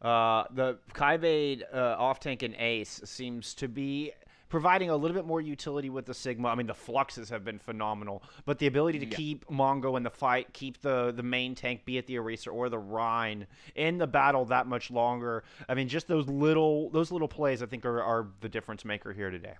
the Kybaid off tank and Ace seems to be providing a little bit more utility with the Sigma. I mean, the fluxes have been phenomenal, but the ability to keep Mongo in the fight, keep the main tank, be it the Eraser or the Rhine, in the battle that much longer. I mean, just those little plays, I think, are the difference maker here today.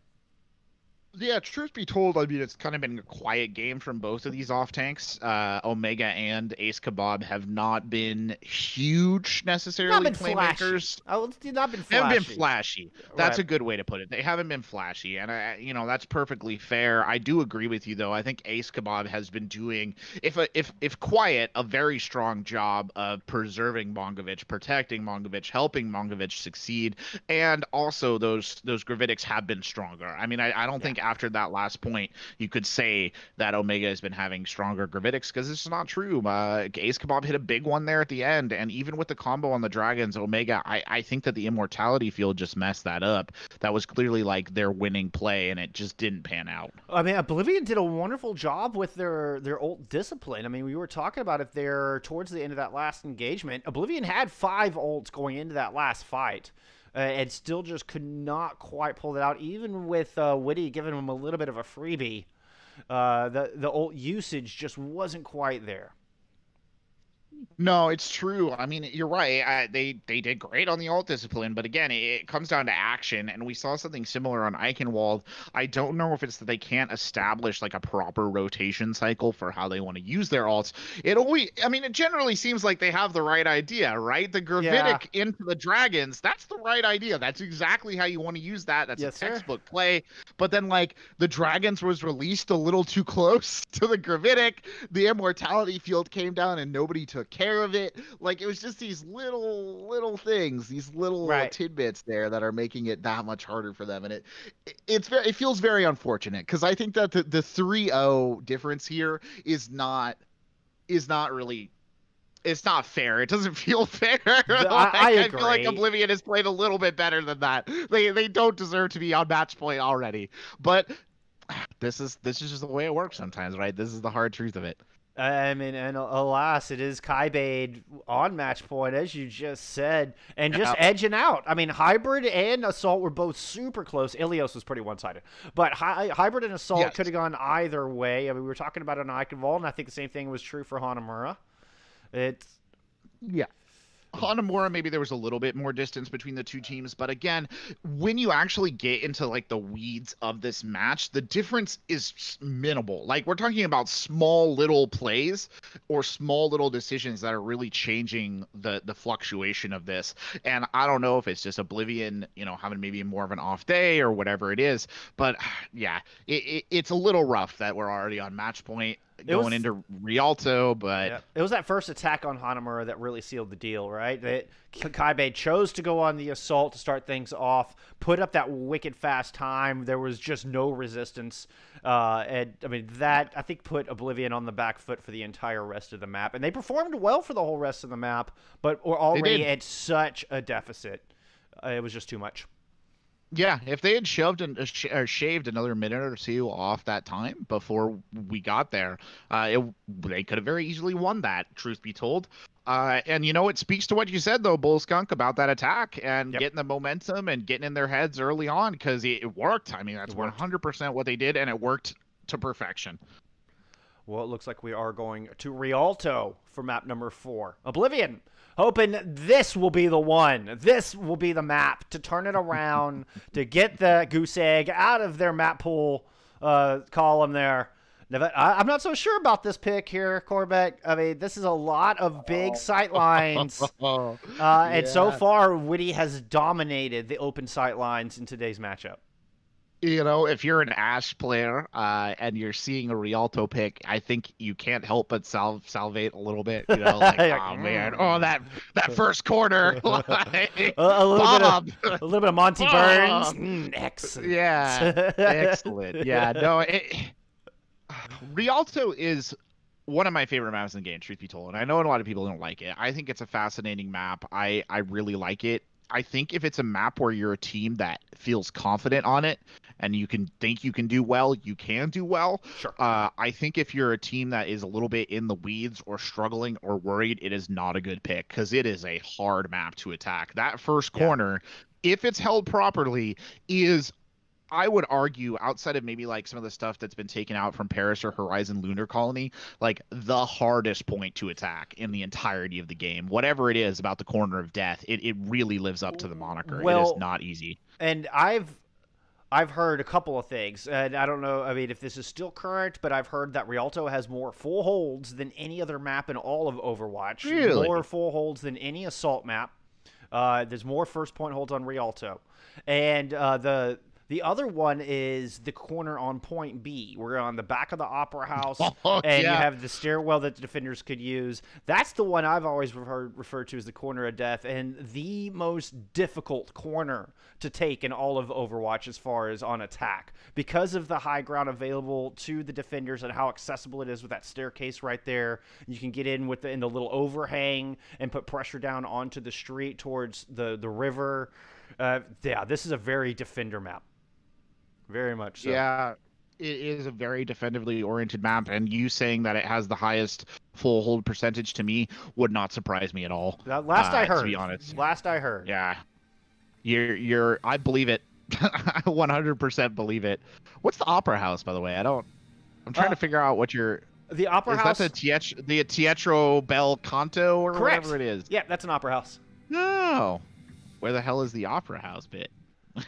Yeah, truth be told, I mean, it's kind of been a quiet game from both of these off tanks. Omega and Ace Kebab have not been huge Not necessarily been flashy. playmakers. Oh, it's not been They haven't been flashy. flashy. That's Right. a good way to put it. They haven't been flashy, and that's perfectly fair. I do agree with you though. I think Ace Kebab has been doing, if quiet, a very strong job of preserving Mongovich, protecting Mongovich, helping Mongovich succeed, and also those Gravitics have been stronger. I mean, I don't Yeah. think after that last point you could say that Omega has been having stronger Gravitics because it's not true. Ace Kebab hit a big one there at the end, and even with the combo on the Dragons, Omega, I think that the Immortality field just messed that up. That was clearly like their winning play, and it just didn't pan out. I mean, Oblivion did a wonderful job with their ult discipline. I mean, we were talking about it there towards the end of that last engagement. Oblivion had 5 ults going into that last fight. And still just could not quite pull it out, even with Witty giving him a little bit of a freebie. The ult usage just wasn't quite there. No, it's true. I mean, you're right. They did great on the alt discipline, but again, it comes down to action, and we saw something similar on Eichenwald. I don't know if it's that they can't establish like a proper rotation cycle for how they want to use their alts. I mean, it generally seems like they have the right idea, right? The Yeah. Gravitic into the Dragons, that's the right idea. That's exactly how you want to use that. That's a Yes, sir. textbook play. But then, like, the Dragons was released a little too close to the Gravitic. The Immortality field came down, and nobody took care of it. Like, it was just these little things, these little Right. tidbits there that are making it that much harder for them, and it feels very unfortunate because I think that the 3-0 difference here is not really, it's not fair. It doesn't feel fair. Like, I I feel like agree. Oblivion has played a little bit better than that. They don't deserve to be on match point already. But this is just the way it works sometimes, right? This is the hard truth of it. I mean, and alas, it is Kybaid on match point, as you just said, and just Yeah. edging out. I mean, Hybrid and Assault were both super close. Ilios was pretty one-sided, but Hybrid and Assault Yes. could have gone either way. I mean, we were talking about it on Eichenwald, and I think the same thing was true for Hanamura. It's Yeah. Hanamura, maybe there was a little bit more distance between the two teams, but again, when you actually get into like the weeds of this match, the difference is minimal. Like, we're talking about small little plays or small little decisions that are really changing the fluctuation of this. And I don't know if it's just Oblivion, having maybe more of an off day or whatever it is, but yeah, it's a little rough that we're already on match point it going was into Rialto, but Yeah, it was that first attack on Hanamura that really sealed the deal, right? That Kybaid chose to go on the assault to start things off, put up that wicked fast time. There was just no resistance, and I mean that I think put Oblivion on the back foot for the entire rest of the map, and they performed well for the whole rest of the map, but were they already did. at such a deficit. It was just too much. Yeah, if they had or shaved another minute or two off that time before we got there, they could have very easily won that, truth be told. And it speaks to what you said though, Bullskunk, about that attack and Yep, getting the momentum and getting in their heads early on because it worked. I mean, it that's worked. 100% what they did, and it worked to perfection. Well, it looks like we are going to Rialto for map number 4. Oblivion, hoping this will be the one. This will be the map to turn it around, to get the goose egg out of their map pool column there. Now, I'm not so sure about this pick here, Corbec. I mean, this is a lot of big sight lines. And so Yeah. far, Witty has dominated the open sight lines in today's matchup. If you're an Ash player and you're seeing a Rialto pick, I think you can't help but salivate a little bit. Like, Like, oh man, oh that first quarter, like, a little bit Bob, of Monty Burns. Bob. Excellent. Yeah, excellent. Yeah, no, Rialto is one of my favorite maps in the game, truth be told. And I know a lot of people don't like it. I think it's a fascinating map. I really like it. I think if it's a map where you're a team that feels confident on it and you can think you can do well, you can do well. Sure. I think if you're a team that is a little bit in the weeds or struggling or worried, it is not a good pick because it is a hard map to attack. That first Yeah. corner, if it's held properly, is, I would argue, outside of maybe like some of the stuff that's been taken out from Paris or Horizon Lunar Colony, like the hardest point to attack in the entirety of the game. Whatever it is about the corner of death, it really lives up to the moniker. It is Well, not easy. and I've heard a couple of things, and I don't know. I mean, if this is still current, but I've heard that Rialto has more full holds than any other map in all of Overwatch. Really? More full holds than any assault map. There's more first point holds on Rialto, and the other one is the corner on point B. We're on the back of the Opera House, Oh, and you yeah. have the stairwell that the defenders could use. That's the one I've always referred to as the corner of death, and the most difficult corner to take in all of Overwatch as far as on attack, because of the high ground available to the defenders and how accessible it is with that staircase right there. You can get in in the little overhang and put pressure down onto the street towards the river. Yeah, this is a very defender map. Very much so. Yeah, it is a very defensively oriented map, and you saying that it has the highest full hold percentage to me would not surprise me at all. Last I heard. To be honest. Last I heard. Yeah. I believe it. I 100% believe it. What's the Opera House, by the way? I'm trying to figure out what The Opera House. Is that the Teatro Bel Canto or Correct. whatever it is? Yeah, that's an Opera House. No. Where the hell is the Opera House bit?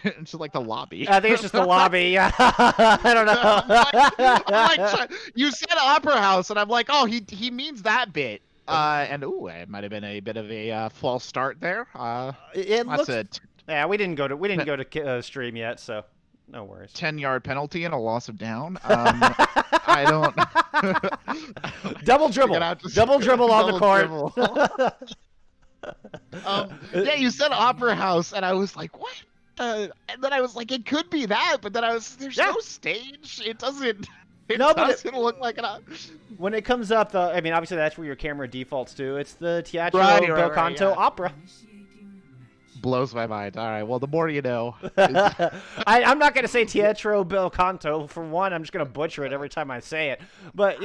It's just like the lobby. I think it's just the lobby. I don't know. I'm like, you said Opera House, and I'm like, oh, he means that bit. And it might have been a bit of a false start there. It looks. That's Yeah, we didn't go to stream yet, so no worries. 10-yard penalty and a loss of down. I don't. Double dribble. Double dribble on the court. Yeah, you said Opera House, and I was like, what? And then I was like, it could be that, but then there's no stage. It doesn't. It doesn't look like it. When it comes up, I mean, obviously that's where your camera defaults to. It's the Teatro Bel Canto Opera. Blows my mind. All right, well, the more you know. I'm not going to say Teatro Bel Canto. For one, I'm just going to butcher it every time I say it. But,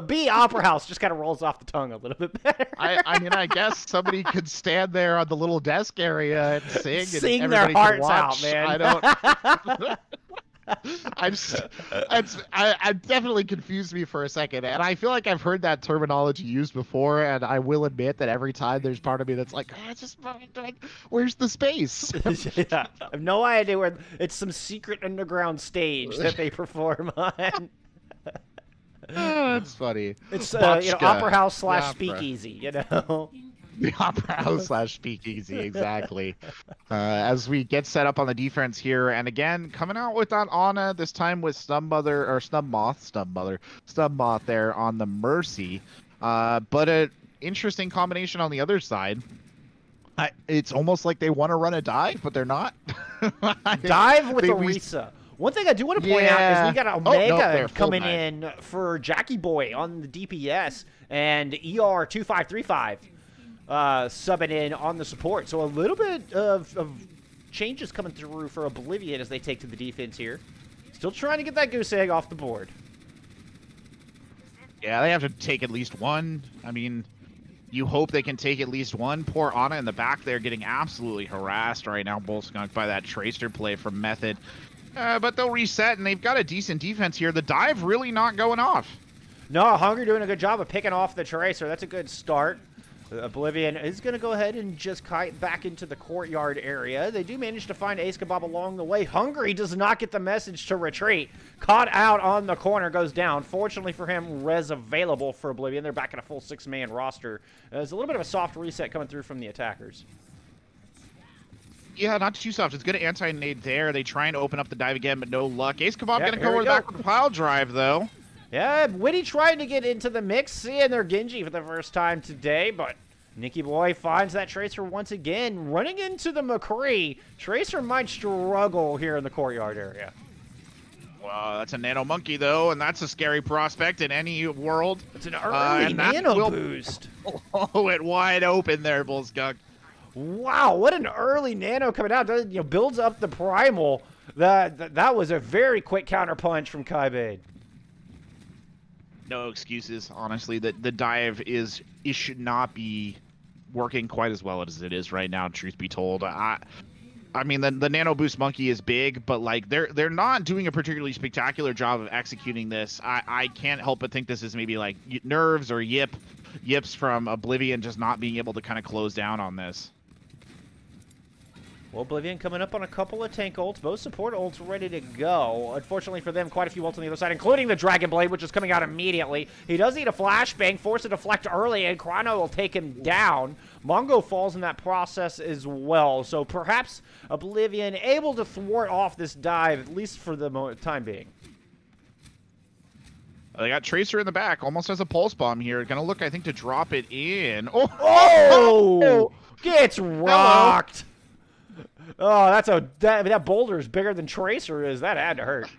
B, Opera House just kind of rolls off the tongue a little bit better. I mean, I guess somebody could stand there on the little desk area and sing their hearts out, man. I don't. I definitely confused me for a second, and I feel like I've heard that terminology used before, and I will admit that every time there's part of me that's like, where's the space? Yeah, I have no idea where. It's some secret underground stage that they perform on. That's funny. It's Opera House / Speakeasy, The Opera House / Speakeasy, exactly. As we get set up on the defense here, and again, coming out with that Ana, this time with Snubmoth there on the Mercy. But an interesting combination on the other side. It's almost like they want to run a dive, but they're not. Dive with Orisa. One thing I do want to point out is we got Omega coming in for Jackie Boy on the DPS and ER2535. Subbing in on the support. So a little bit of changes coming through for Oblivion as they take to the defense here. Still trying to get that goose egg off the board. Yeah, they have to take at least one. I mean, you hope they can take at least one. Poor Ana in the back there getting absolutely harassed right now, Bullskunk, by that Tracer play from Method. But they'll reset, and they've got a decent defense here. The dive really not going off. No, Hungry doing a good job of picking off the Tracer. That's a good start. Oblivion is going to go ahead and just kite back into the courtyard area. They do manage to find Ace Kebab along the way. Hungry does not get the message to retreat. Caught out on the corner, goes down. Fortunately for him, res available for Oblivion. They're back at a full 6-man roster. There's a little bit of a soft reset coming through from the attackers. Yeah, not too soft. It's good anti-nade there. They try and open up the dive again, but no luck. Ace Kebab going to go with the backward pile drive, though. Yeah, Witty trying to get into the mix, seeing their Genji for the first time today, but Nicky Boy finds that Tracer once again, running into the McCree. Tracer might struggle here in the courtyard area. Well, that's a Nano Monkey, though, and that's a scary prospect in any world. It's an early Nano boost. Oh, it wide open there, Bullskunk. Wow, what an early Nano coming out. Builds up the Primal. That was a very quick counter punch from Kybaid. No excuses, honestly. The dive it should not be working quite as well as it is right now, truth be told. I mean, the Nano Boost Monkey is big, but like they're not doing a particularly spectacular job of executing this. I can't help but think this is maybe like nerves or yips from Oblivion just not being able to kind of close down on this. Well, Oblivion coming up on a couple of tank ults. Both support ults ready to go. Unfortunately for them, quite a few ults on the other side, including the Dragon Blade, which is coming out immediately. He does need a flashbang, force a deflect early, and Chrono will take him down. Mongo falls in that process as well. So perhaps Oblivion able to thwart off this dive, at least for the time being. They got Tracer in the back, almost has a pulse bomb here. Gonna look, I think, to drop it in. Oh! Gets rocked! Oh, that boulder is bigger than Tracer is. That had to hurt.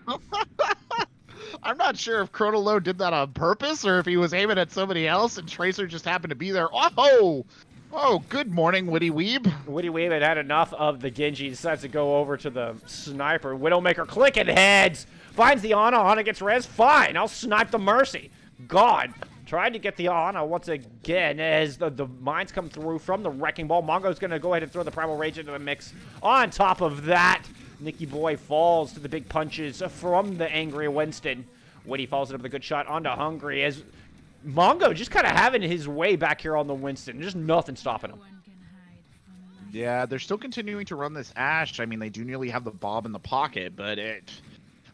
I'm not sure if Chronolo did that on purpose or if he was aiming at somebody else and Tracer just happened to be there. Oh! Oh, good morning, Witty Weeb. Witty Weeb had had enough of the Genji. Decides to go over to the sniper. Widowmaker clicking heads. Finds the Ana. Ana gets res. Fine. I'll snipe the Mercy. God. Tried to get the Ana once again as the mines come through from the Wrecking Ball. Mongo's going to go ahead and throw the Primal Rage into the mix. On top of that, Nicky Boy falls to the big punches from the angry Winston. Witty follows it up with a good shot onto Hungry as Mongo just kind of having his way back here on the Winston. Just nothing stopping him. Yeah, they're still continuing to run this Ashe. I mean, they do nearly have the Bob in the pocket, but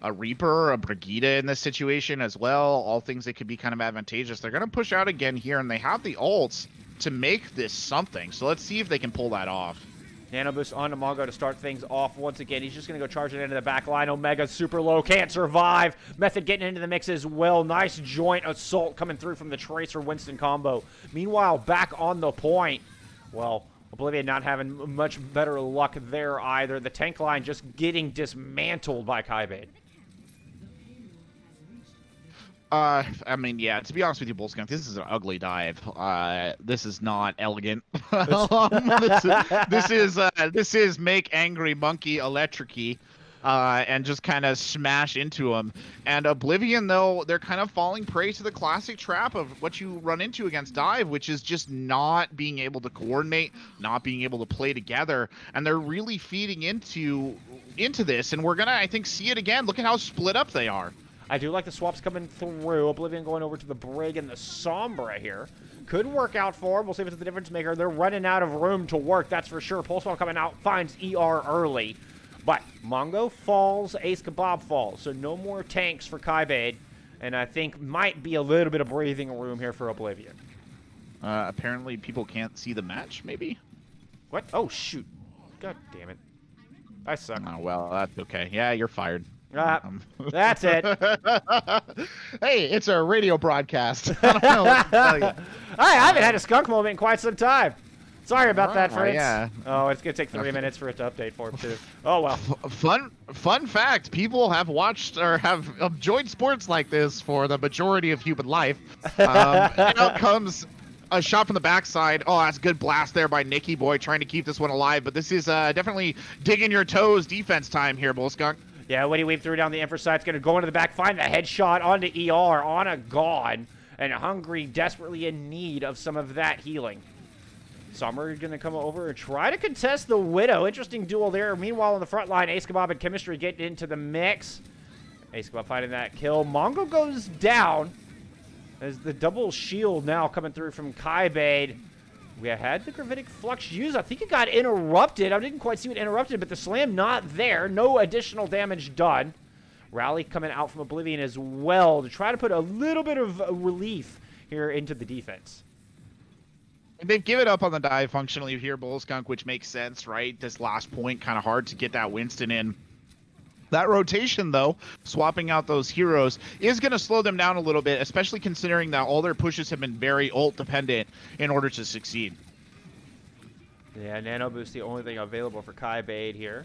a Reaper, a Brigida in this situation as well, all things that could be kind of advantageous. They're going to push out again here, and they have the ults to make this something. So let's see if they can pull that off. Nano boost onto Mongo to start things off once again. He's just going to go charging into the back line. Omega super low, can't survive. Method getting into the mix as well. Nice joint assault coming through from the Tracer Winston combo. Meanwhile, back on the point, well, Oblivion not having much better luck there either. The tank line just getting dismantled by Kybaid. I mean, yeah, to be honest with you, Bullskunk, this is an ugly dive. This is not elegant. This is make angry monkey electric-y, and just kind of smash into him. And Oblivion, though, they're kind of falling prey to the classic trap of what you run into against dive, which is just not being able to coordinate, not being able to play together. And they're really feeding into this, and we're going to, I think, see it again. Look at how split up they are. I do like the swaps coming through. Oblivion going over to the Brig and the Sombra here. Could work out for him. We'll see if it's the difference maker. They're running out of room to work, that's for sure. Pulse Bomb coming out, finds ER early. But Mongo falls, Ace Kebab falls. So no more tanks for Kybaid. And I think might be a little bit of breathing room here for Oblivion. Apparently people can't see the match, maybe? What? Oh, shoot. God damn it. I suck. Oh, well, that's okay. Yeah, you're fired. That's it. Hey, it's a radio broadcast. I don't know what to tell you. I haven't had a skunk moment in quite some time. Sorry about that, Fritz. Yeah. Oh, it's going to take 3 minutes for it to update for him, too. Oh, well. Fun fact, people have watched or have enjoyed sports like this for the majority of human life. Out comes a shot from the backside. Oh, that's a good blast there by Nicky Boy trying to keep this one alive. But this is definitely digging your toes defense time here, Bullskunk. Yeah, Witty Weave threw down the Infrasite's going to go into the back, find the headshot onto ER, on a gone, and Hungry desperately in need of some of that healing. Summer going to come over and try to contest the Widow. Interesting duel there. Meanwhile, on the front line, Ace Kebab and Chemistry getting into the mix. Ace Kebab finding that kill. Mongo goes down as the double shield now coming through from Kybaid. We had the Gravitic Flux used. I think it got interrupted. I didn't quite see it interrupted, but the slam not there. No additional damage done. Rally coming out from Oblivion as well to try to put a little bit of relief here into the defense. And they've given up on the dive functionally here, Bullskunk, which makes sense, right? This last point, kind of hard to get that Winston in. That rotation, though, swapping out those heroes, is going to slow them down a little bit, especially considering that all their pushes have been very ult-dependent in order to succeed. Yeah, Nano Boost, the only thing available for Kybaid here.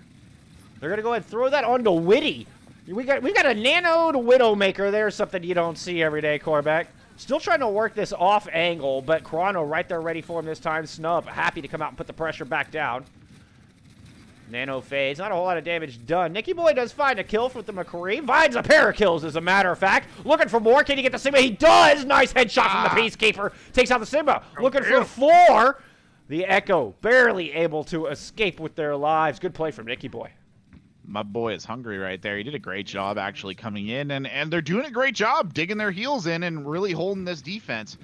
They're going to go ahead and throw that onto Witty. We got a Nano to Widowmaker. There's something you don't see every day, Corbec. Still trying to work this off angle, but Chrono right there ready for him this time. Snub happy to come out and put the pressure back down. Nano fades. Not a whole lot of damage done. Nicky Boy does find a kill with the McCree. Finds a pair of kills, as a matter of fact. Looking for more. Can he get the Sigma? He does! Nice headshot from the Peacekeeper. Takes out the Sigma. Looking for 4. The Echo barely able to escape with their lives. Good play from Nicky Boy. My boy is hungry right there. He did a great job actually coming in, and they're doing a great job digging their heels in and really holding this defense.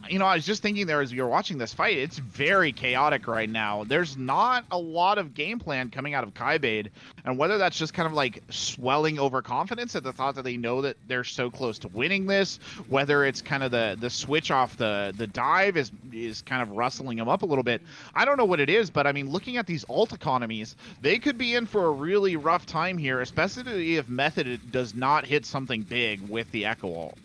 You know, I was just thinking there as you're watching this fight, it's very chaotic right now. There's not a lot of game plan coming out of Kybaid, and whether that's just kind of like swelling overconfidence at the thought that they know that they're so close to winning this, whether it's kind of the switch off the dive is kind of rustling them up a little bit. I don't know what it is, but I mean, looking at these ult economies, they could be in for a really rough time here, especially if Method does not hit something big with the Echo ult.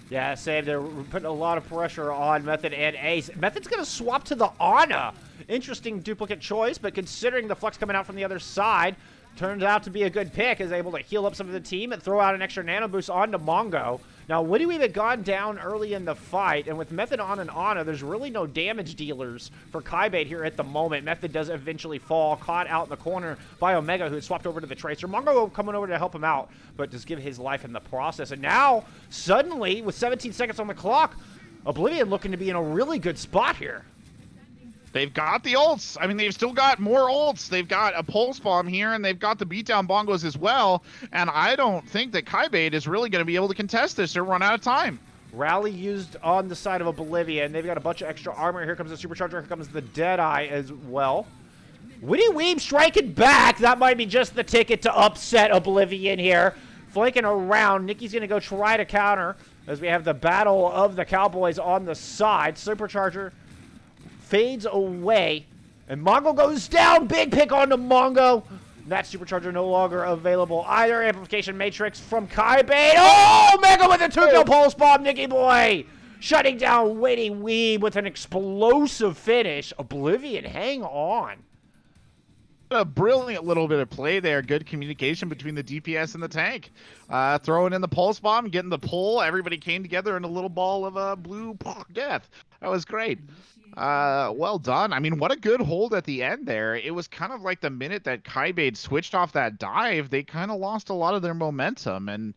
Yeah, same. They're putting a lot of pressure on Method and Ace. Method's going to swap to the Ana. Interesting duplicate choice, but considering the Flux coming out from the other side, turns out to be a good pick. Is able to heal up some of the team and throw out an extra nano boost onto Mongo. Now, Woody Weave had gone down early in the fight, and with Method on and Ana, there's really no damage dealers for Kybaid here at the moment. Method does eventually fall, caught out in the corner by Omega, who had swapped over to the Tracer. Mongo coming over to help him out, but just give his life in the process. And now, suddenly, with 17 seconds on the clock, Oblivion looking to be in a really good spot here. They've got the ults. I mean, they've still got more ults. They've got a pulse bomb here, and they've got the beatdown bongos as well. And I don't think that Kybaid is really going to be able to contest this or run out of time. Rally used on the side of Oblivion. They've got a bunch of extra armor. Here comes the Supercharger. Here comes the Deadeye as well. Woody Weave striking back. That might be just the ticket to upset Oblivion here. Flanking around. Nikki's going to go try to counter as we have the battle of the Cowboys on the side. Supercharger fades away, and Mongo goes down. Big pick onto Mongo. That Supercharger no longer available either. Amplification Matrix from Kybaid. Oh, Mega with a 2-kill pulse bomb. Nicky boy shutting down Woody Weave with an explosive finish. Oblivion, hang on. A brilliant little bit of play there. Good communication between the DPS and the tank. Throwing in the pulse bomb, getting the pull. Everybody came together in a little ball of blue death. That was great. Well done. I mean, what a good hold at the end there. It was kind of like the minute that Kybaid switched off that dive, they kind of lost a lot of their momentum. And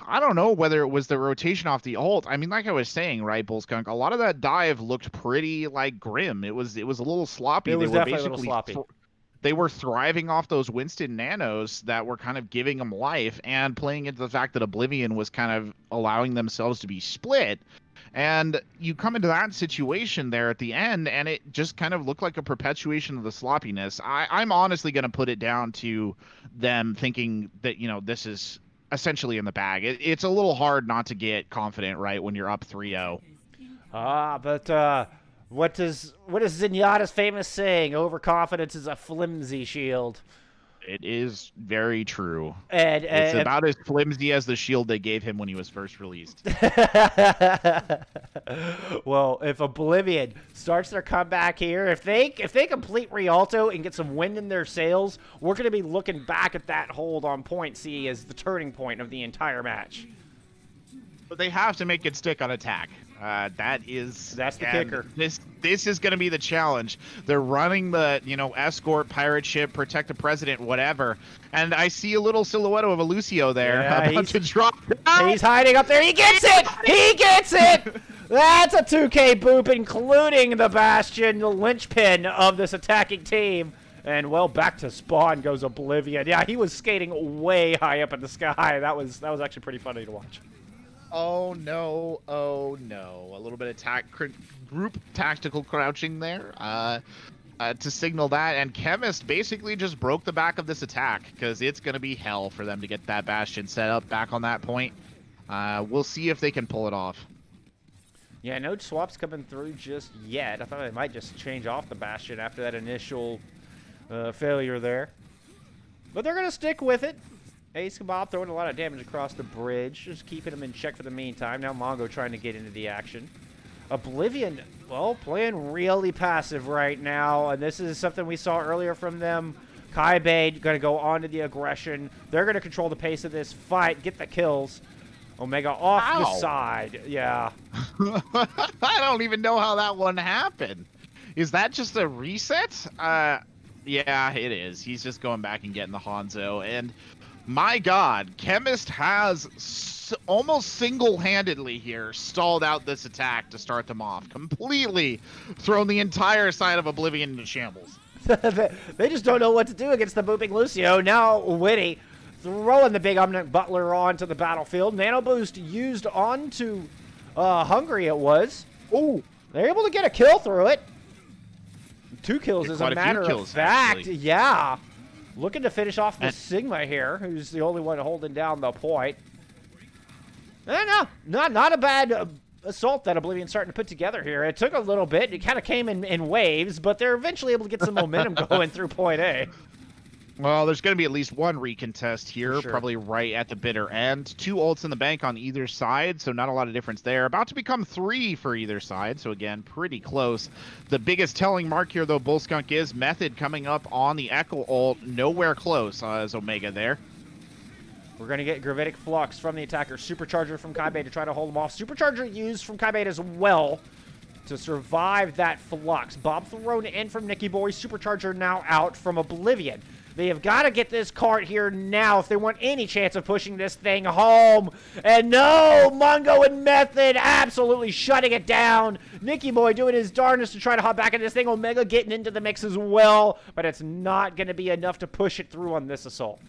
I don't know whether it was the rotation off the ult. I mean, like I was saying, right, Bullskunk, a lot of that dive looked pretty like grim. It was a little sloppy. It was definitely a little sloppy. They were thriving off those Winston nanos that were kind of giving them life and playing into the fact that Oblivion was kind of allowing themselves to be split. And you come into that situation there at the end, and it just kind of looked like a perpetuation of the sloppiness. I'm honestly going to put it down to them thinking that, you know, this is essentially in the bag. It's a little hard not to get confident, right, when you're up 3-0. But what is Zenyatta's famous saying? Overconfidence is a flimsy shield. It is very true. And it's about as flimsy as the shield they gave him when he was first released. Well, if Oblivion starts their comeback here, if they complete Rialto and get some wind in their sails, we're going to be looking back at that hold on point C as the turning point of the entire match. But they have to make it stick on attack. That's the kicker. This is going to be the challenge. They're running the, you know, escort, pirate ship, protect the president, whatever. And I see a little silhouette of a Lucio there about to drop down. He's hiding up there. He gets it. He gets it. That's a 2K boop, including the Bastion, the linchpin of this attacking team. And, well, back to spawn goes Oblivion. Yeah, he was skating way high up in the sky. That was actually pretty funny to watch. Oh no, oh no. A little bit of group tactical crouching there to signal that. And Chemist basically just broke the back of this attack because it's going to be hell for them to get that Bastion set up back on that point. We'll see if they can pull it off. Yeah, no swaps coming through just yet. I thought they might just change off the Bastion after that initial failure there. But they're going to stick with it. Ace Kebab throwing a lot of damage across the bridge, just keeping him in check for the meantime. Now Mongo trying to get into the action. Oblivion, well, playing really passive right now, and this is something we saw earlier from them. Kybaid going to go on to the aggression. They're going to control the pace of this fight, get the kills. Omega off the side. Yeah. I don't even know how that one happened. Is that just a reset? Yeah, it is. He's just going back and getting the Hanzo, and my God, Chemist has almost single-handedly here stalled out this attack to start them off. Completely thrown the entire side of Oblivion into shambles. They just don't know what to do against the booping Lucio. Now Witty throwing the big Omnic Butler onto the battlefield. Nano Boost used onto Hungry it was. Ooh, they're able to get a kill through it. 2 kills as a matter of fact. Actually. Yeah. Looking to finish off the Sigma here, who's the only one holding down the point. No, not a bad assault that Oblivion's starting to put together here. It took a little bit. It kind of came in waves, but they're eventually able to get some momentum going through point A. Well, there's going to be at least one recontest here, probably right at the bitter end. 2 ults in the bank on either side, so not a lot of difference there. About to become 3 for either side, so again, pretty close. The biggest telling mark here, though, Bullskunk is Method coming up on the Echo ult. Nowhere close as Omega there. We're going to get Gravitic Flux from the attacker. Supercharger from Kybaid to try to hold him off. Supercharger used from Kybaid as well to survive that Flux. Bob thrown in from Nicky Boy. Supercharger now out from Oblivion. They have got to get this cart here now if they want any chance of pushing this thing home. And no, Mungo and Method absolutely shutting it down. Nicky Boy doing his darndest to try to hop back in this thing. Omega getting into the mix as well, but it's not going to be enough to push it through on this assault.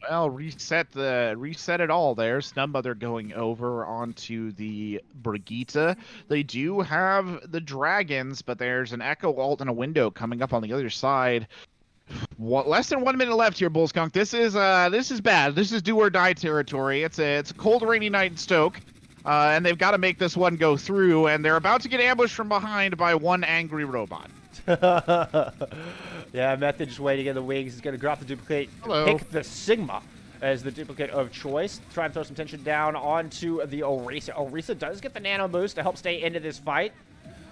Well, reset it all there. Snubmother going over onto the Brigitte. They do have the dragons, but there's an Echo ult and a window coming up on the other side. Less than 1 minute left here, Bullskunk. This is bad. This is do or die territory. It's a cold, rainy night in Stoke, and they've got to make this one go through. And they're about to get ambushed from behind by one angry robot. Yeah, Method just waiting in the wings. He's going to drop the duplicate. Hello. Pick the Sigma as the duplicate of choice. Try and throw some tension down onto the Orisa. Orisa does get the nano boost to help stay into this fight.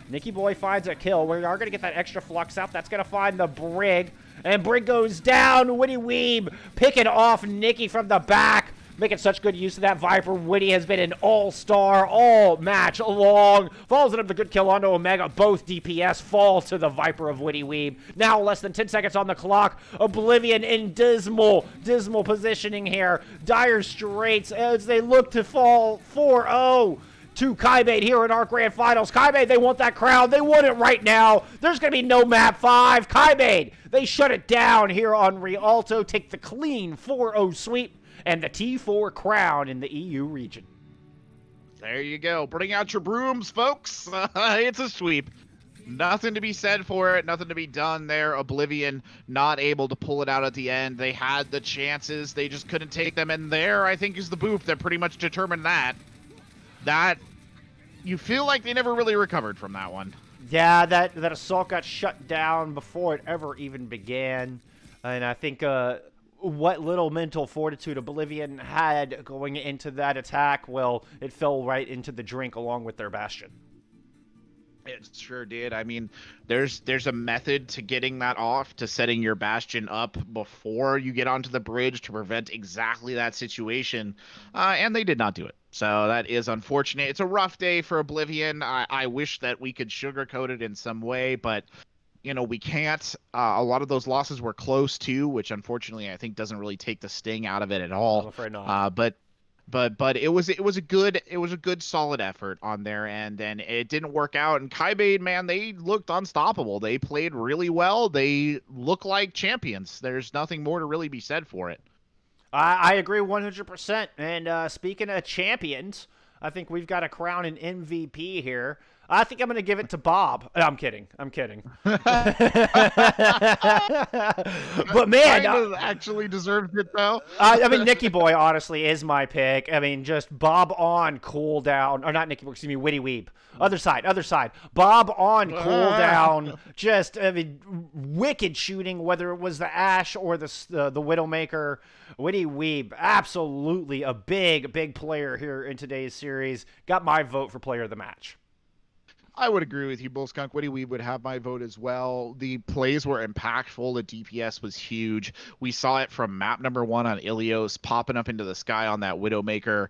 Nicky Boy finds a kill. We are going to get that extra Flux out. That's going to find the Brig. And Brig goes down. Witty Weeb picking off Nicky from the back. Making such good use of that Viper. Witty has been an all-star all match long. Follows it up the good kill onto Omega. Both DPS fall to the Viper of Witty Weeb. Now less than 10 seconds on the clock. Oblivion in dismal positioning here. Dire Straits as they look to fall 4-0. To Kybaid here in our grand finals. Kybaid, they want that crown. They want it right now. There's going to be no map 5. Kybaid, they shut it down here on Rialto. Take the clean 4-0 sweep and the T4 crown in the EU region. There you go. Bring out your brooms, folks. It's a sweep. Nothing to be said for it. Nothing to be done there. Oblivion not able to pull it out at the end. They had the chances. They just couldn't take them. And there, I think, is the boop that pretty much determined that. That you feel like they never really recovered from that one. Yeah, that assault got shut down before it ever even began. And I think what little mental fortitude Oblivion had going into that attack, well, it fell right into the drink along with their Bastion. It sure did. I mean, there's a method to getting that off, to setting your Bastion up before you get onto the bridge to prevent exactly that situation, and they did not do it. So that is unfortunate. It's a rough day for Oblivion. I wish that we could sugarcoat it in some way, but you know, we can't. A lot of those losses were close too, which unfortunately I think doesn't really take the sting out of it at all. I'm afraid not. But it was a good solid effort on their end, and it didn't work out. And Kybaid, man, they looked unstoppable. They played really well. They look like champions. There's nothing more to really be said for it. I agree 100%. And speaking of champions, I think we've got to crown an MVP here. I think I'm going to give it to Bob. I'm kidding. But man, actually deserves it though. I mean, Nicky Boy honestly is my pick. I mean, just Bob on cooldown, or not Nicky Boy, excuse me, Witty Weeb. Other side. Bob on cooldown. Just, I mean, wicked shooting, whether it was the Ashe or the Widowmaker. Witty Weeb, absolutely a big player here in today's series. Got my vote for player of the match. I would agree with you, Bullskunk. Witty Weeb would have my vote as well. The plays were impactful. The DPS was huge. We saw it from map number 1 on Ilios, popping up into the sky on that Widowmaker,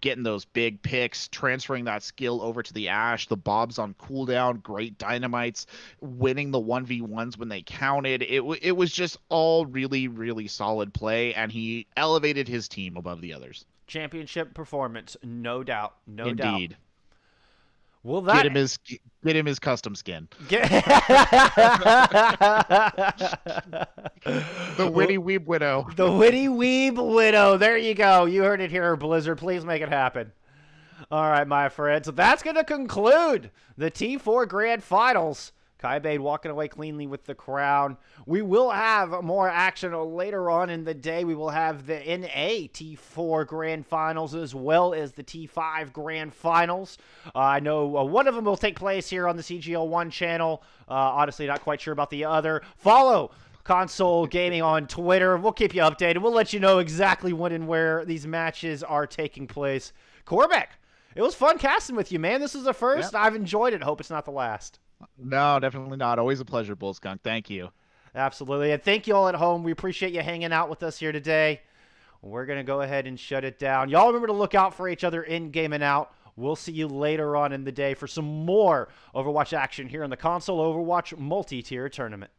getting those big picks, transferring that skill over to the Ashe, the Bobs on cooldown, great dynamites, winning the 1v1s when they counted. It was just all really solid play, and he elevated his team above the others. Championship performance, no doubt. Indeed. Will Get that him his custom skin. get... The Witty Weeb Widow. The Witty Weeb Widow. There you go. You heard it here, Blizzard. Please make it happen. All right, my friends. So that's going to conclude the T4 Grand Finals. Kybaid walking away cleanly with the crown. We will have more action later on in the day. We will have the NA T4 Grand Finals as well as the T5 Grand Finals. I know one of them will take place here on the CGL1 channel. Honestly, not quite sure about the other. Follow Console Gaming on Twitter. We'll keep you updated. We'll let you know exactly when and where these matches are taking place. Corbec, it was fun casting with you, man. This is the first. Yep. I've enjoyed it. Hope it's not the last. No, definitely not. Always a pleasure, Bullskunk. Thank you. Absolutely. And thank you all at home. We appreciate you hanging out with us here today. We're going to go ahead and shut it down. Y'all remember to look out for each other in game and out. We'll see you later on in the day for some more Overwatch action here in the Console Overwatch multi-tier tournament.